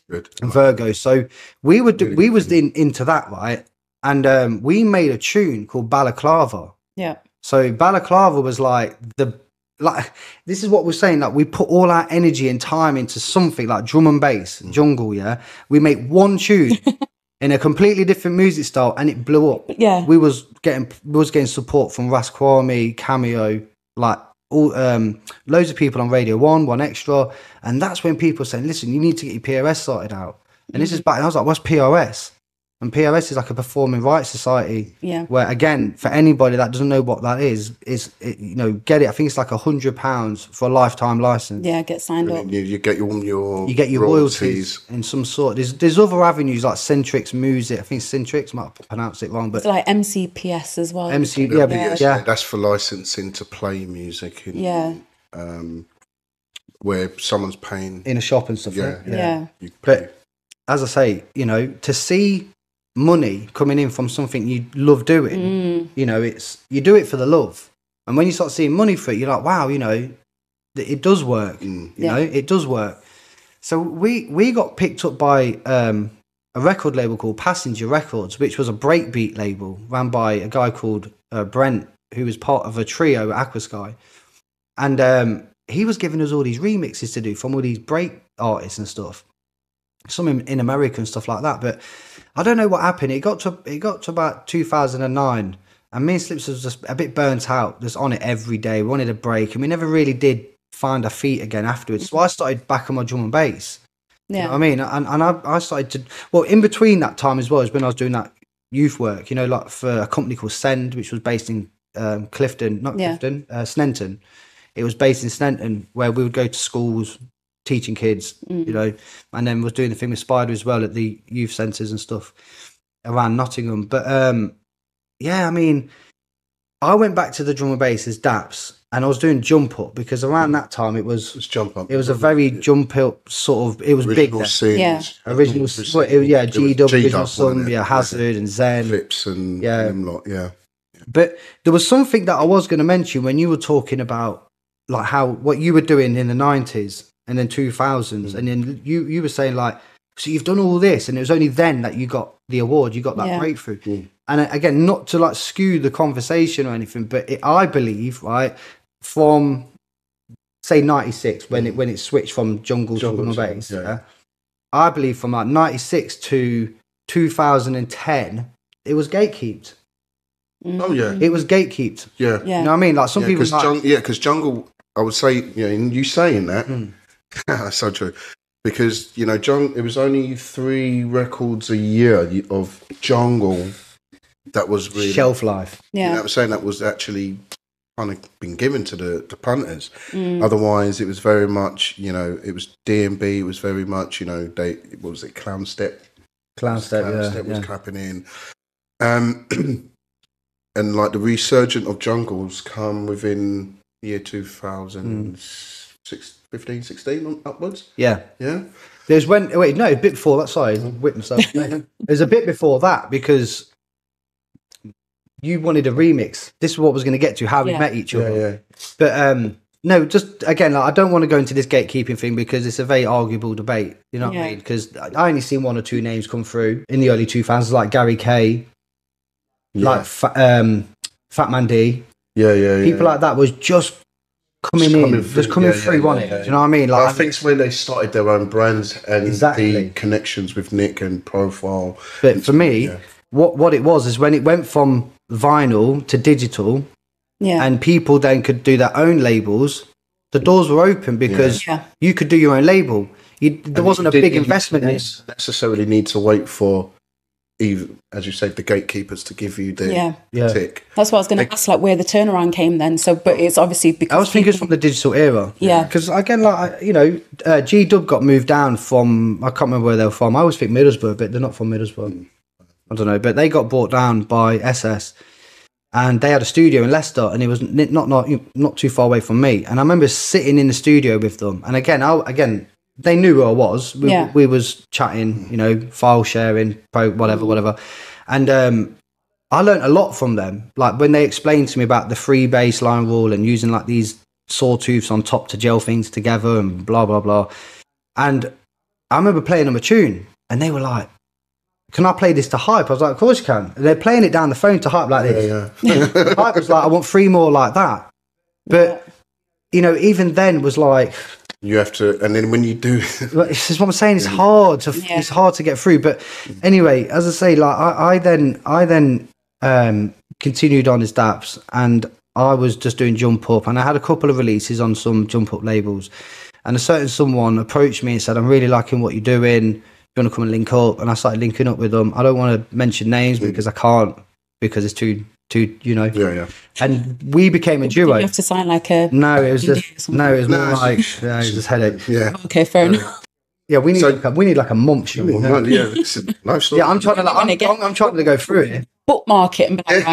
good. And Virgo. So we was into that, right? And we made a tune called Balaclava. Yeah. So Balaclava was like this is what we're saying, like we put all our energy and time into something like drum and bass, jungle, we make one tune in a completely different music style and it blew up. Yeah. We was getting support from Ras Kwame, Cameo, like all loads of people on Radio 1 Extra, and that's when people saying, listen, you need to get your PRS sorted out. And this is back, and I was like, what's PRS? And PRS is like a performing rights society. Yeah. Where again, for anybody that doesn't know what that is you know, get it. I think it's like £100 for a lifetime license. Yeah, get signed up. You get your royalties in some sort. There's other avenues like Centrix Music. I think Centrix, might pronounce it wrong, but it's like MCPS as well. Yeah, that's for licensing to play music. Where someone's paying in a shop and stuff. Yeah. But as I say, you know, to see money coming in from something you love doing, you know, you do it for the love, and when you start seeing money for it, you're like, wow, you know, it does work. You know, it does work. So we got picked up by a record label called Passenger Records, which was a breakbeat label ran by a guy called Brent, who was part of a trio at Aquasky, and he was giving us all these remixes to do from all these break artists and stuff, some in America and stuff like that. But I don't know what happened. It got to about 2009, and me and Slips was just a bit burnt out, just on it every day. We wanted a break, and we never really did find our feet again afterwards. So I started back on my drum and bass. Yeah, you know what I mean, and I started to, well, in between that time as well is when I was doing that youth work, you know, like for a company called Send, which was based in Clifton, not Clifton, Sneinton. It was based in Sneinton, where we would go to schools teaching kids, you know, and then was doing the thing with Spider as well at the youth centres and stuff around Nottingham. But yeah, I mean, I went back to the drum and bass as Dapz, and I was doing jump up because around that time it was jump up. It was a very jump up sort of. It was original big. Scenes. Original. G-Dub, original Sun, Hazard and Zen, Flips and them lot, But there was something that I was going to mention when you were talking about like what you were doing in the 90s and then 2000s, and then you were saying like, so you've done all this, and it was only then that you got the award, you got that breakthrough. And again, not to like skew the conversation or anything, but I believe, right, from say 96 when it switched from jungle to drum and bass, I believe from like 96 to 2010 it was gatekeeped. Oh yeah, it was gatekeeped. Yeah. You know what I mean? Like some people, because jungle, I would say, you saying that, that's so true. Because it was only 3 records a year of jungle that was really shelf life. Yeah, I'm saying that was actually kind of been given to the punters. Otherwise, it was very much, it was D&B. It was very much, what was it, Clown Step? Clown Step was clapping in. And like the resurgence of jungles come within year 2015, 16 upwards. Yeah. There's a bit before that. Sorry, whip myself. There's a bit before that because you wanted a remix. This is what I was going to get to, how we met each other. Yeah. But no, just again, like, I don't want to go into this gatekeeping thing because it's a very arguable debate. You know what I mean? Because I only seen 1 or 2 names come through in the early 2000s, like Gary Kay. Like Fat Man D, people like that was just coming through on it. Do you know what I mean? Like, I think it's when they started their own brands and the connections with Nick and Profile. But for me, what it was is when it went from vinyl to digital, and people then could do their own labels. The doors were open because you could do your own label. There wasn't a big investment. You didn't necessarily need to wait for, even, as you say, the gatekeepers to give you the tick. That's what I was going to ask, like where the turnaround came then. So, but it's obviously because I was thinking from the digital era. Because again, like G-Dub got moved down from, I can't remember where they were from. I always think Middlesbrough, but they're not from Middlesbrough. I don't know, but they got brought down by SS, and they had a studio in Leicester, and it was not too far away from me. And I remember sitting in the studio with them, and again. They knew who I was. We was chatting, file sharing, whatever. And I learned a lot from them. Like when they explained to me about the free baseline rule and using like these sawtooths on top to gel things together and blah, blah, blah. And I remember playing them a tune and they were like, can I play this to Hype? I was like, of course you can. And they're playing it down the phone to Hype like this. Hype was like, I want 3 more like that. But, even then was like... You have to, and then when you do, this is what I'm saying. It's hard to get through. But anyway, as I say, like I then continued on as Dapz, and I was just doing jump up, and I had a couple of releases on some jump up labels, and a certain someone approached me and said, "I'm really liking what you're doing. You want to come and link up?" And I started linking up with them. I don't want to mention names because I can't, because it's too. And we became a duo. You have to sign like a... No, it was more like it was just headache. Yeah. Okay, fair enough. Yeah, we need like a month. I'm trying to go through it. Bookmark it and be like,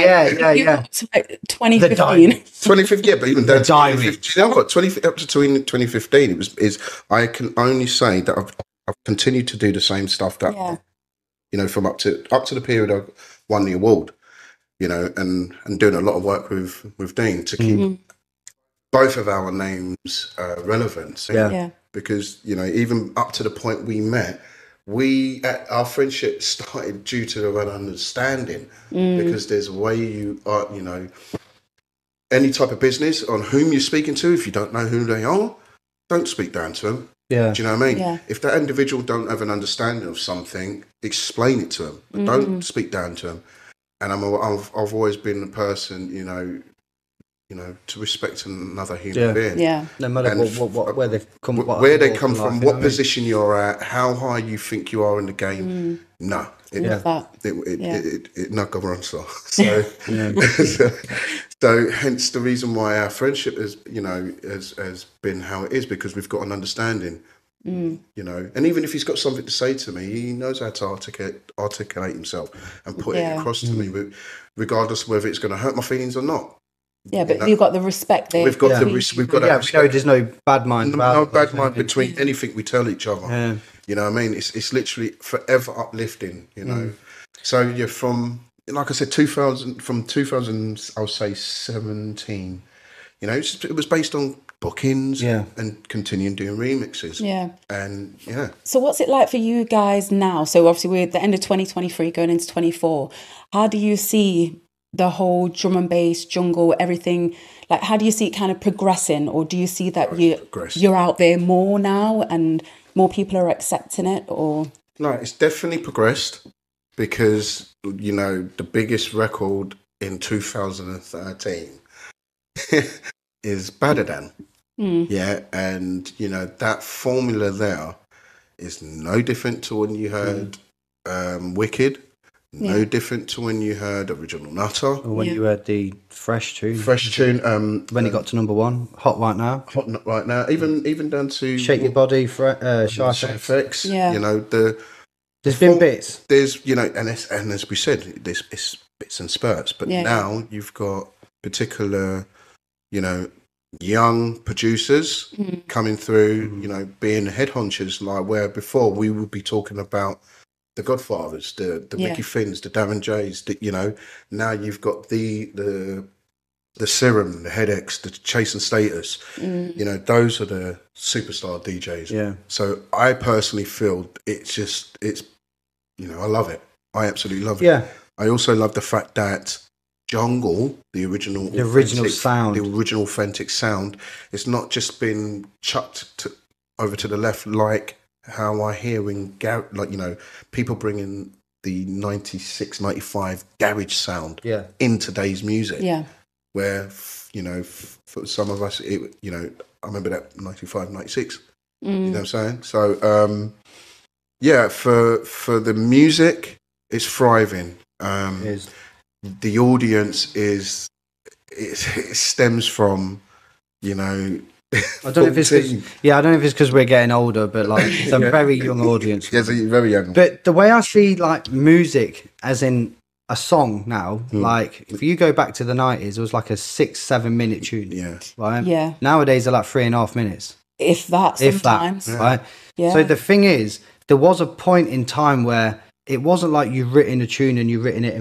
yeah. 2015. 2015, but even then, diary. I've got 20 up to 2015. I can only say that I've continued to do the same stuff that from up to the period I won the award. And doing a lot of work with Dean to keep both of our names relevant. Because, even up to the point we met, our friendship started due to an understanding because there's a way you are, any type of business on whom you're speaking to, if you don't know who they are, don't speak down to them. Yeah. Do you know what I mean? Yeah. If that individual don't have an understanding of something, explain it to them. But don't speak down to them. And I've always been the person, you know, to respect another human being. Yeah. No matter where they've come, where they come from, what position you're at, how high you think you are in the game. No, it not government. So hence the reason why our friendship is, you know, has been how it is, because we've got an understanding. You know, and even if he's got something to say to me, he knows how to articulate himself and put it across to me, regardless of whether it's going to hurt my feelings or not. Yeah, but you've got the respect there. We've got we've got there's no bad mind. No bad mind between anything we tell each other. Yeah. You know what I mean? It's literally forever uplifting, you know. So you're from, like I said, 2000, I'll say 17. You know, it was based on bookings and continuing doing remixes. Yeah. And So what's it like for you guys now? So obviously we're at the end of 2023 going into 24. How do you see the whole drum and bass, jungle, everything? Like, how do you see it kind of progressing? Or do you see that you're out there more now and more people are accepting it? Or no, it's definitely progressed, because, you know, the biggest record in 2013 is Better Than. Yeah, and, you know, that formula there is no different to when you heard Wicked, no different to when you heard Original Nutter. Or when you heard the Fresh tune. When it got to number 1, Hot Right Now. Even down to Shake Your Body, Shy FX. Yeah. You know, there's been bits. There's, you know, and as we said, there's bits and spurts. But now you've got particular, you know, young producers coming through, you know, being head honchers, like where before we would be talking about the Godfathers, the Mickey Finns, the Darren Jays, you know. Now you've got the Serum, the Headaches, the Chase and Status. You know, those are the superstar DJs. Yeah. So I personally feel it's you know, I love it. I absolutely love it. Yeah. I also love the fact that Jungle, the original sound, the original authentic sound, it's not just been chucked over to the left, like how I hear in like, you know, people bringing the 96, 95 garage sound in today's music. Yeah. Where, you know, for some of us, you know, I remember that 95, 96. You know what I'm saying? So, for the music, it's thriving. It is. The audience it stems from, you know, I don't know if it's because we're getting older, but like it's a very young audience. Yes, very young. But the way I see like music, as in a song now, like if you go back to the 90s, it was like a 6-7 minute tune. Yeah. Right. Yeah. Nowadays they're like 3.5 minutes. If that. Sometimes. Right. Yeah. So the thing is, there was a point in time where it wasn't like you've written a tune and you've written it.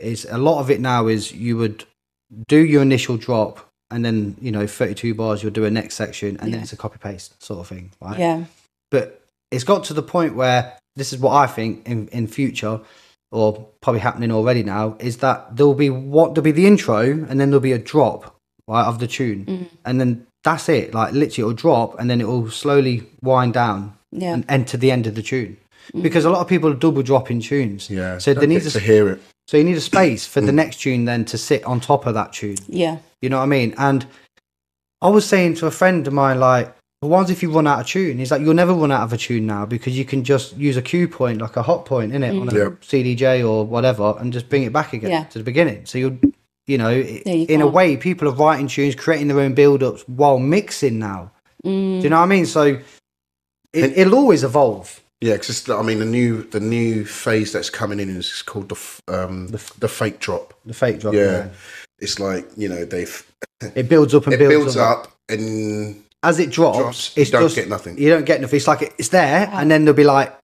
It's a lot of it now is you would do your initial drop, and then, you know, 32 bars, you'll do a next section, and then it's a copy paste sort of thing, right? Yeah. But it's got to the point where this is what I think in future, or probably happening already now, is that there'll be the intro, and then there'll be a drop, right, of the tune, and then that's it. Like literally, it'll drop, and then it will slowly wind down and enter the end of the tune. Because a lot of people are double dropping tunes. Yeah. So they need to hear it. So you need a space for the next tune then to sit on top of that tune. Yeah. You know what I mean? And I was saying to a friend of mine, like, well, what if you run out of tune? He's like, you'll never run out of a tune now, because you can just use a cue point, like a hot point, innit, on a CDJ or whatever, and just bring it back again to the beginning. So you know, in a way, people are writing tunes, creating their own build-ups while mixing now. Do you know what I mean? So it'll always evolve. Yeah, because I mean, the new phase that's coming in is called the fake drop. The fake drop. Yeah, it's like, you know, it builds up and it builds up, and as it drops, you don't get nothing. You don't get nothing. It's like it's there, and then they'll be like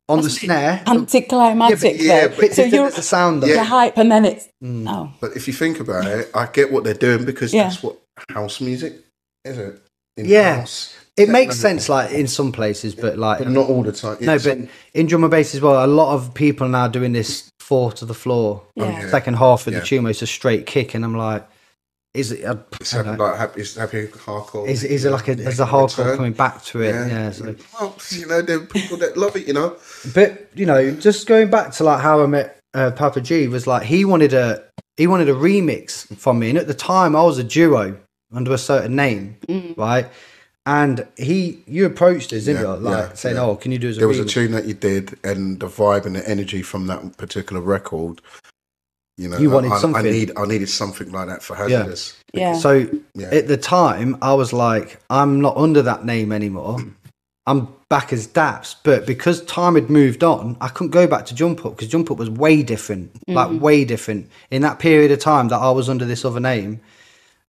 on the snare, anticlimactic. But so you're the sound. You're hype, and then it's oh. But if you think about it, I get what they're doing, because that's what house music is. It house. It makes sense, like in some places, but like not all the time. No, but in drum and bass as well, a lot of people are now doing this 4 to the floor, second half of the tune, where it's a straight kick, and I'm like, is it? It's happy hardcore. Is it like a hardcore coming back to it? Yeah. So. Well, you know, there are people that love it, you know. But you know, just going back to like how I met Pappa G, was like he wanted a he wanted a remix from me. And at the time I was a duo under a certain name, right? And you approached us, didn't you? Saying, "Oh, can you do as a remix?" There was a tune that you did, and the vibe and the energy from that particular record. You know, you wanted something. I needed something like that for Hazardous. Yeah. So at the time, I was like, I'm not under that name anymore. I'm back as Dapz. But because time had moved on, I couldn't go back to Jump Up because Jump Up was way different, like way different. In that period of time that I was under this other name,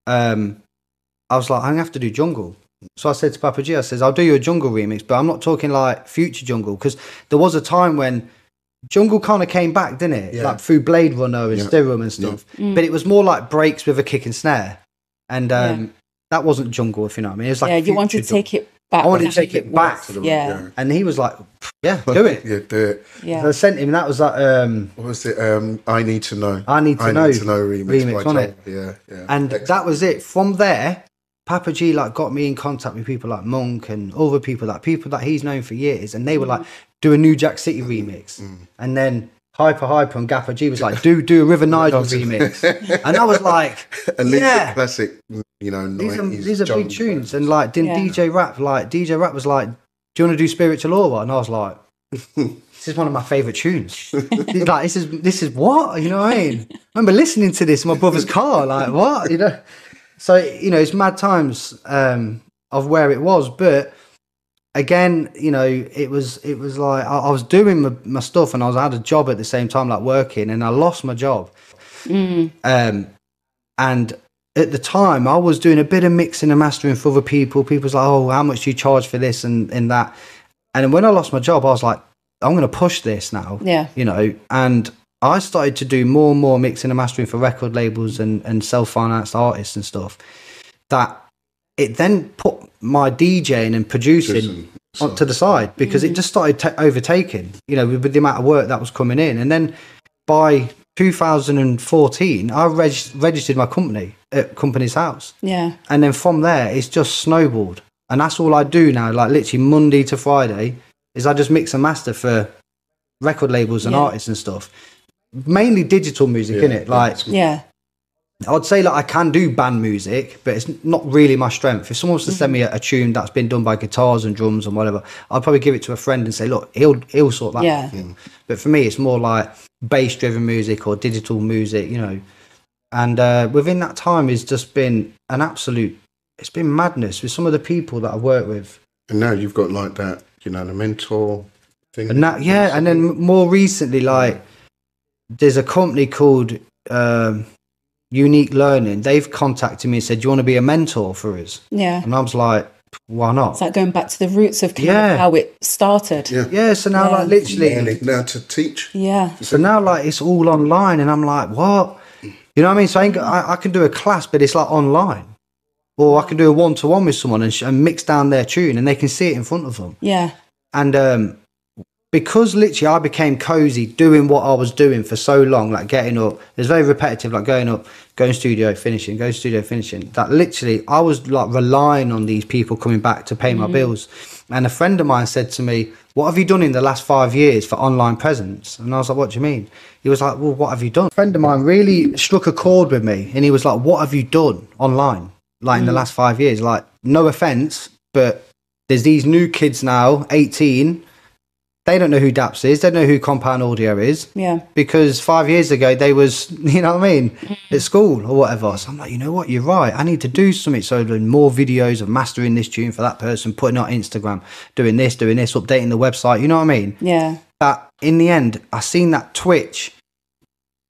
I was like, I'm gonna have to do Jungle. So I said to Pappa G, I says, I'll do you a Jungle remix, but I'm not talking like future Jungle, because there was a time when Jungle kind of came back, didn't it? Like through Blade Runner and Stirrum and stuff. But it was more like breaks with a kick and snare. And that wasn't Jungle, if you know what I mean. It was like you wanted to take it back. I wanted to take it back. Yeah. And he was like, yeah, do it. Yeah, do it. Yeah. So I sent him, that was like... what was it? I Need to Know. I Need to Know remix wasn't it? Yeah. And that was it. From there, Pappa G like got me in contact with people like Monk and other people that he's known for years, and they were like, do a New Jack City remix. And then Hyper and Gapper G was like, do a River Nigel remix. And I was like, at least a classic, you know, these are big tunes. And like DJ Rap was like, do you want to do Spiritual Aura? And I was like, this is one of my favourite tunes. Like, this is what? You know what I mean? I remember listening to this in my brother's car, like, what? You know? So, you know, it's mad times of where it was. But again, you know, it was like I was doing my stuff, and I had a job at the same time, like working, and I lost my job. And at the time, I was doing a bit of mixing and mastering for other people. People was like, oh, how much do you charge for this and that? And when I lost my job, I was like, I'm going to push this now. Yeah. You know, and I started to do more and more mixing and mastering for record labels and self-financed artists and stuff. That it then put my DJing and producing to the side, because it just started overtaking, you know, with the amount of work that was coming in. And then by 2014, I registered my company at Company's House. Yeah. And then from there, it's just snowballed. And that's all I do now, like literally Monday to Friday, is I just mix and master for record labels and artists and stuff. Mainly digital music, innit? Like, I'd say like I can do band music, but it's not really my strength. If someone wants to send me a tune that's been done by guitars and drums and whatever, I'd probably give it to a friend and say, look, he'll sort that out. But for me, it's more like bass-driven music or digital music, you know. And within that time, it's just been an absolute, it's been madness with some of the people that I've worked with. And now you've got like that, you know, the mentor thing. And that, and then more recently, like, there's a company called Unique Learning. They've contacted me and said, do you want to be a mentor for us? Yeah. And I was like, why not? It's like going back to the roots of kind of how it started. Yeah, so now like literally... Now to teach. Yeah. So now like it's all online, and I'm like, what? You know what I mean? So I can do a class, but it's like online. Or I can do a one-to-one with someone and mix down their tune, and they can see it in front of them. Yeah. And because literally I became cozy doing what I was doing for so long, like getting up, it's very repetitive, like going up, going studio, finishing, going studio, finishing, that literally I was like relying on these people coming back to pay my bills. And a friend of mine said to me, what have you done in the last 5 years for online presence? And I was like, what do you mean? He was like, well, what have you done? A friend of mine really struck a chord with me, and he was like, what have you done online, like in the last 5 years? Like, no offense, but there's these new kids now, 18, they don't know who Dapz is. They don't know who Compound Audio is. Yeah. Because 5 years ago, they was, you know what I mean, at school or whatever. So I'm like, you know what? You're right. I need to do something. So doing more videos of mastering this tune for that person, putting it on Instagram, doing this, updating the website. You know what I mean? Yeah. But in the end, I seen that Twitch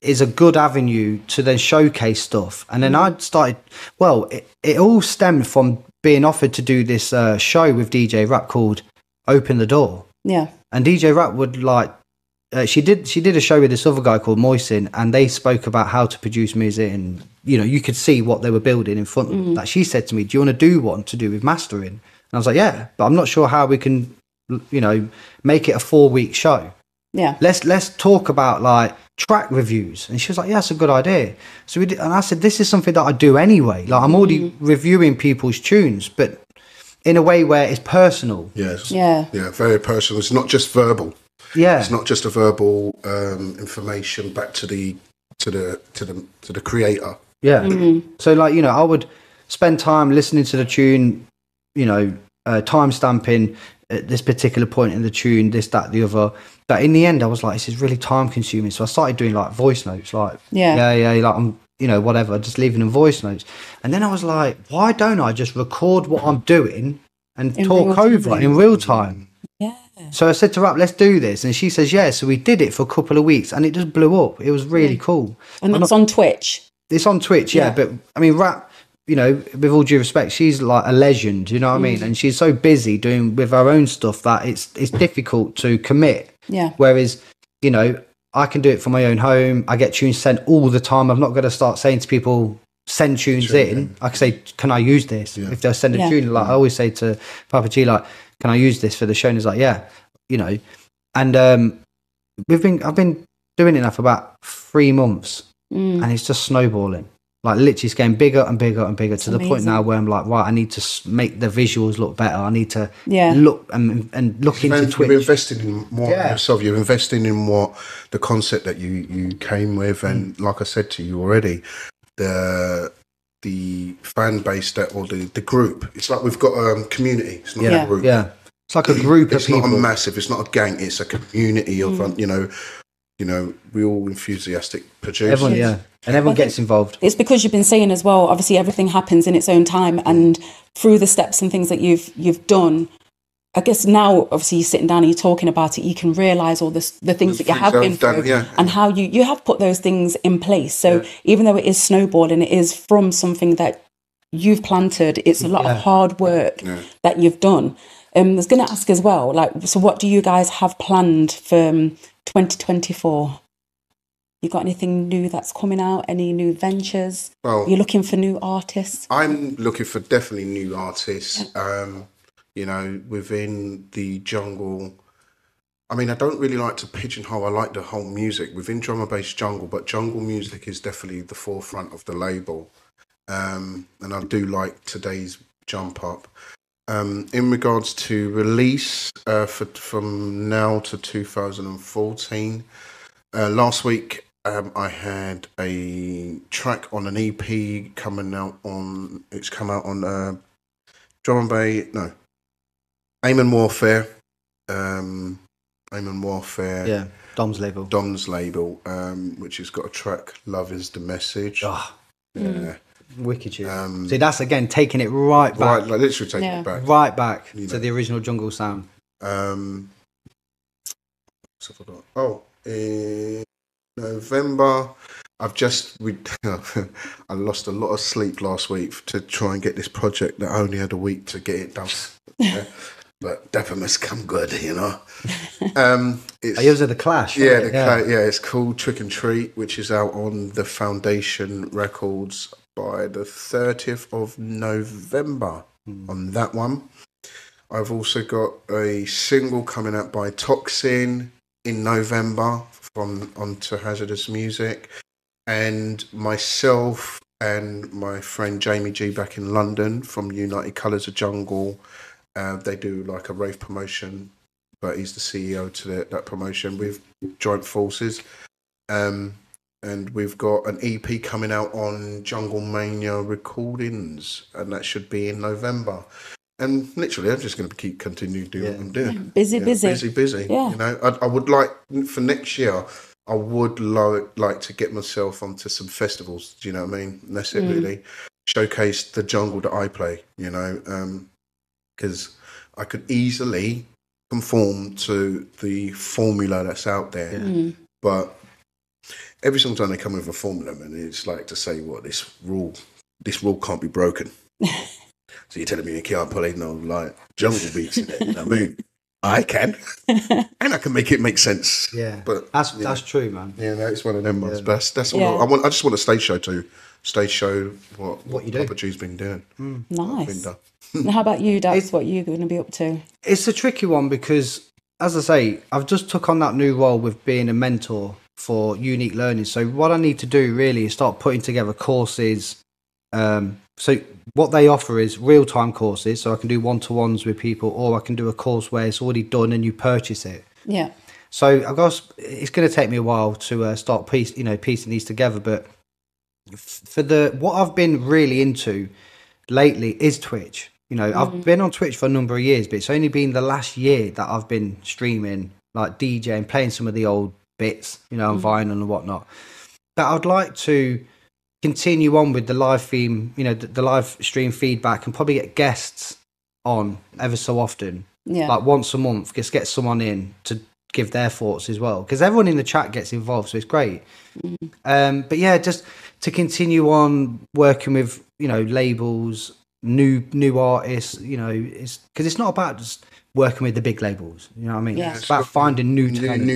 is a good avenue to then showcase stuff. And then I started, well, it all stemmed from being offered to do this show with DJ Rap called Open the Door. Yeah. And DJ Rap would like, she did a show with this other guy called Moisin, and they spoke about how to produce music, and you know, you could see what they were building in front of them. Like, she said to me, do you want to do one to do with mastering? And I was like, yeah, but I'm not sure how we can, you know, make it a 4-week show. Yeah. Let's talk about like track reviews. And she was like, yeah, that's a good idea. So we did, and I said, this is something that I do anyway. Like, I'm already reviewing people's tunes, but in a way where it's personal. Yes. Yeah, very personal. It's not just verbal. Yeah. It's not just a verbal information back to the to the creator. Yeah. So like, you know, I would spend time listening to the tune, you know, time stamping at this particular point in the tune, this, that, the other. But in the end, I was like, this is really time consuming. So I started doing like voice notes, like, like I'm, you know, whatever, just leaving them voice notes. And then I was like, why don't I just record what I'm doing and talk over in real time? Yeah. So I said to Rap, let's do this. And she says, yeah. So we did it for a couple of weeks and it just blew up. It was really cool. And it's on Twitch. It's on Twitch, yeah. But I mean, Rap, you know, with all due respect, she's like a legend, you know what I mean? And she's so busy doing with her own stuff that it's difficult to commit. Yeah. Whereas, you know, I can do it from my own home. I get tunes sent all the time. I'm not going to start saying to people, send tunes in. I can say, can I use this? If they'll send a tune, like I always say to Pappa G, like, can I use this for the show? And he's like, yeah, you know. And I've been doing it now for about 3 months, and it's just snowballing. Like literally, it's getting bigger and bigger and bigger to the point now where I'm like, right, I need to make the visuals look better. I need to look and look into Twitch. You're investing in more yourself. You're investing in what the concept that you came with, and like I said to you already, the fan base that, or the group. It's like we've got a community. It's not a group. Yeah, it's like a group of people. It's not a massive. It's not a gang. It's a community of you know, we all enthusiastic producers. Everyone, and everyone gets involved. It's because you've been saying as well, obviously everything happens in its own time, and through the steps and things that you've done, I guess now obviously you're sitting down and you're talking about it, you can realise all the things that you have been through and how you have put those things in place. So even though it is snowballing, it is from something that you've planted. It's a lot of hard work that you've done. I was going to ask as well, like, so what do you guys have planned for 2024? You got anything new that's coming out? Any new ventures? Well, you're looking for new artists? I'm looking for definitely new artists. You know, within the jungle. I mean, I don't really like to pigeonhole. I like the whole music within drum and bass jungle, but jungle music is definitely the forefront of the label. And I do like today's jump up. In regards to release from now to 2014, last week I had a track on an EP coming out on. It's come out on drum and bass. No, Aim and Warfare. Aim and Warfare. Yeah, Dom's label. Which has got a track. Love is the message. Oh, yeah. Wicked tune. See, that's again taking it right back. Like literally taking it back. Right back to the original jungle sound. So I forgot. Oh, in November, I lost a lot of sleep last week to try and get this project that only had a week to get it done. But Dapz must come good, you know. Yours are the Clash. Yeah, it's called Trick and Treat, which is out on the Foundation Records by the 30th of November on that one. I've also got a single coming out by Toxin in November onto Hazardous Music, and myself and my friend Jamie G back in London from United Colours of Jungle. They do like a rave promotion, but he's the CEO to that promotion. We've joined forces. And we've got an EP coming out on Jungle Mania Recordings, and that should be in November. And literally, I'm just going to continue doing what I'm doing. Busy. Yeah. You know, I would like for next year. I would like to get myself onto some festivals. Do you know what I mean? And that's it, really. Showcase the jungle that I play. You know, because I could easily conform to the formula that's out there, but every single time they come with a formula, and it's like to say, "What this rule can't be broken." So you're telling me you can't play no like jungle beats in it? You know what I mean? I can, and I can make it make sense. Yeah, but that's true, man. Yeah, no, it's one of them ones. But that's all I want. I just want a stage show what you do. Pappa G's been doing. Nice. How about you, Dapz? What are you going to be up to? It's a tricky one because, as I say, I've just took on that new role with being a mentor for unique learning. So what I need to do really is start putting together courses. So what they offer is real-time courses. So I can do one-to-ones with people, or I can do a course where it's already done and you purchase it. Yeah. So it's going to take me a while to start piecing these together. But for what I've been really into lately is Twitch. I've been on Twitch for a number of years, but it's only been the last year that I've been streaming, like DJing, playing some of the old bits, on vinyl and whatnot. But I'd like to continue on with the live theme, the live stream feedback, and probably get guests on ever so often. Yeah. Like once a month, just get someone in to give their thoughts as well, because everyone in the chat gets involved, so it's great. But yeah, just to continue on working with labels, new artists, it's because it's not about just working with the big labels, you know what I mean? Yeah. It's about finding new talent.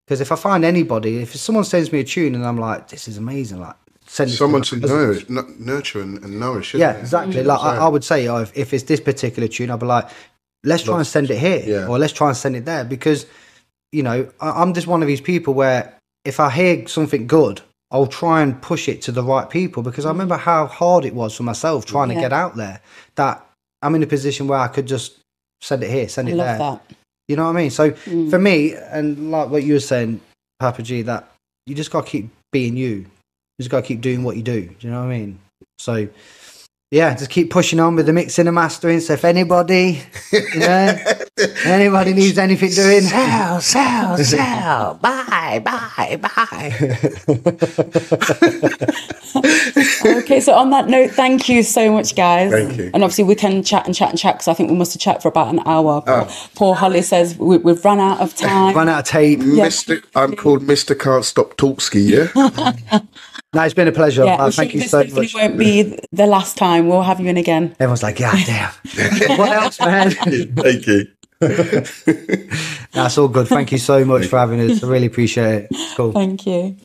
Because if I find anybody, if someone sends me a tune and I'm like, this is amazing, like send someone to nurture and nourish. Yeah, exactly. Like I would say, if it's this particular tune, I'd be like, let's try and send it here, or let's try and send it there, because I'm just one of these people where if I hear something good, I'll try and push it to the right people, because I remember how hard it was for myself trying to get out there, that I'm in a position where I could just send it here, send it there. That. You know what I mean? So for me, and like what you were saying, Pappa G, that you just got to keep being you. You just got to keep doing what you do. Do you know what I mean? So yeah, just keep pushing on with the mixing and mastering. So if anybody, anybody needs anything doing, sell, buy. Okay, so on that note, thank you so much, guys. Thank you. And obviously we can chat because I think we must have chatted for about an hour. Poor Holly says we've run out of time. Run out of tape. I'm called Mr. Can't Stop Talksky, yeah? No, it's been a pleasure. Thank you so much. It won't be the last time. We'll have you in again. Everyone's like, yeah, damn. What else, man? Thank you. That's all good. Thank you so much for having us. I really appreciate it. Cool. Thank you.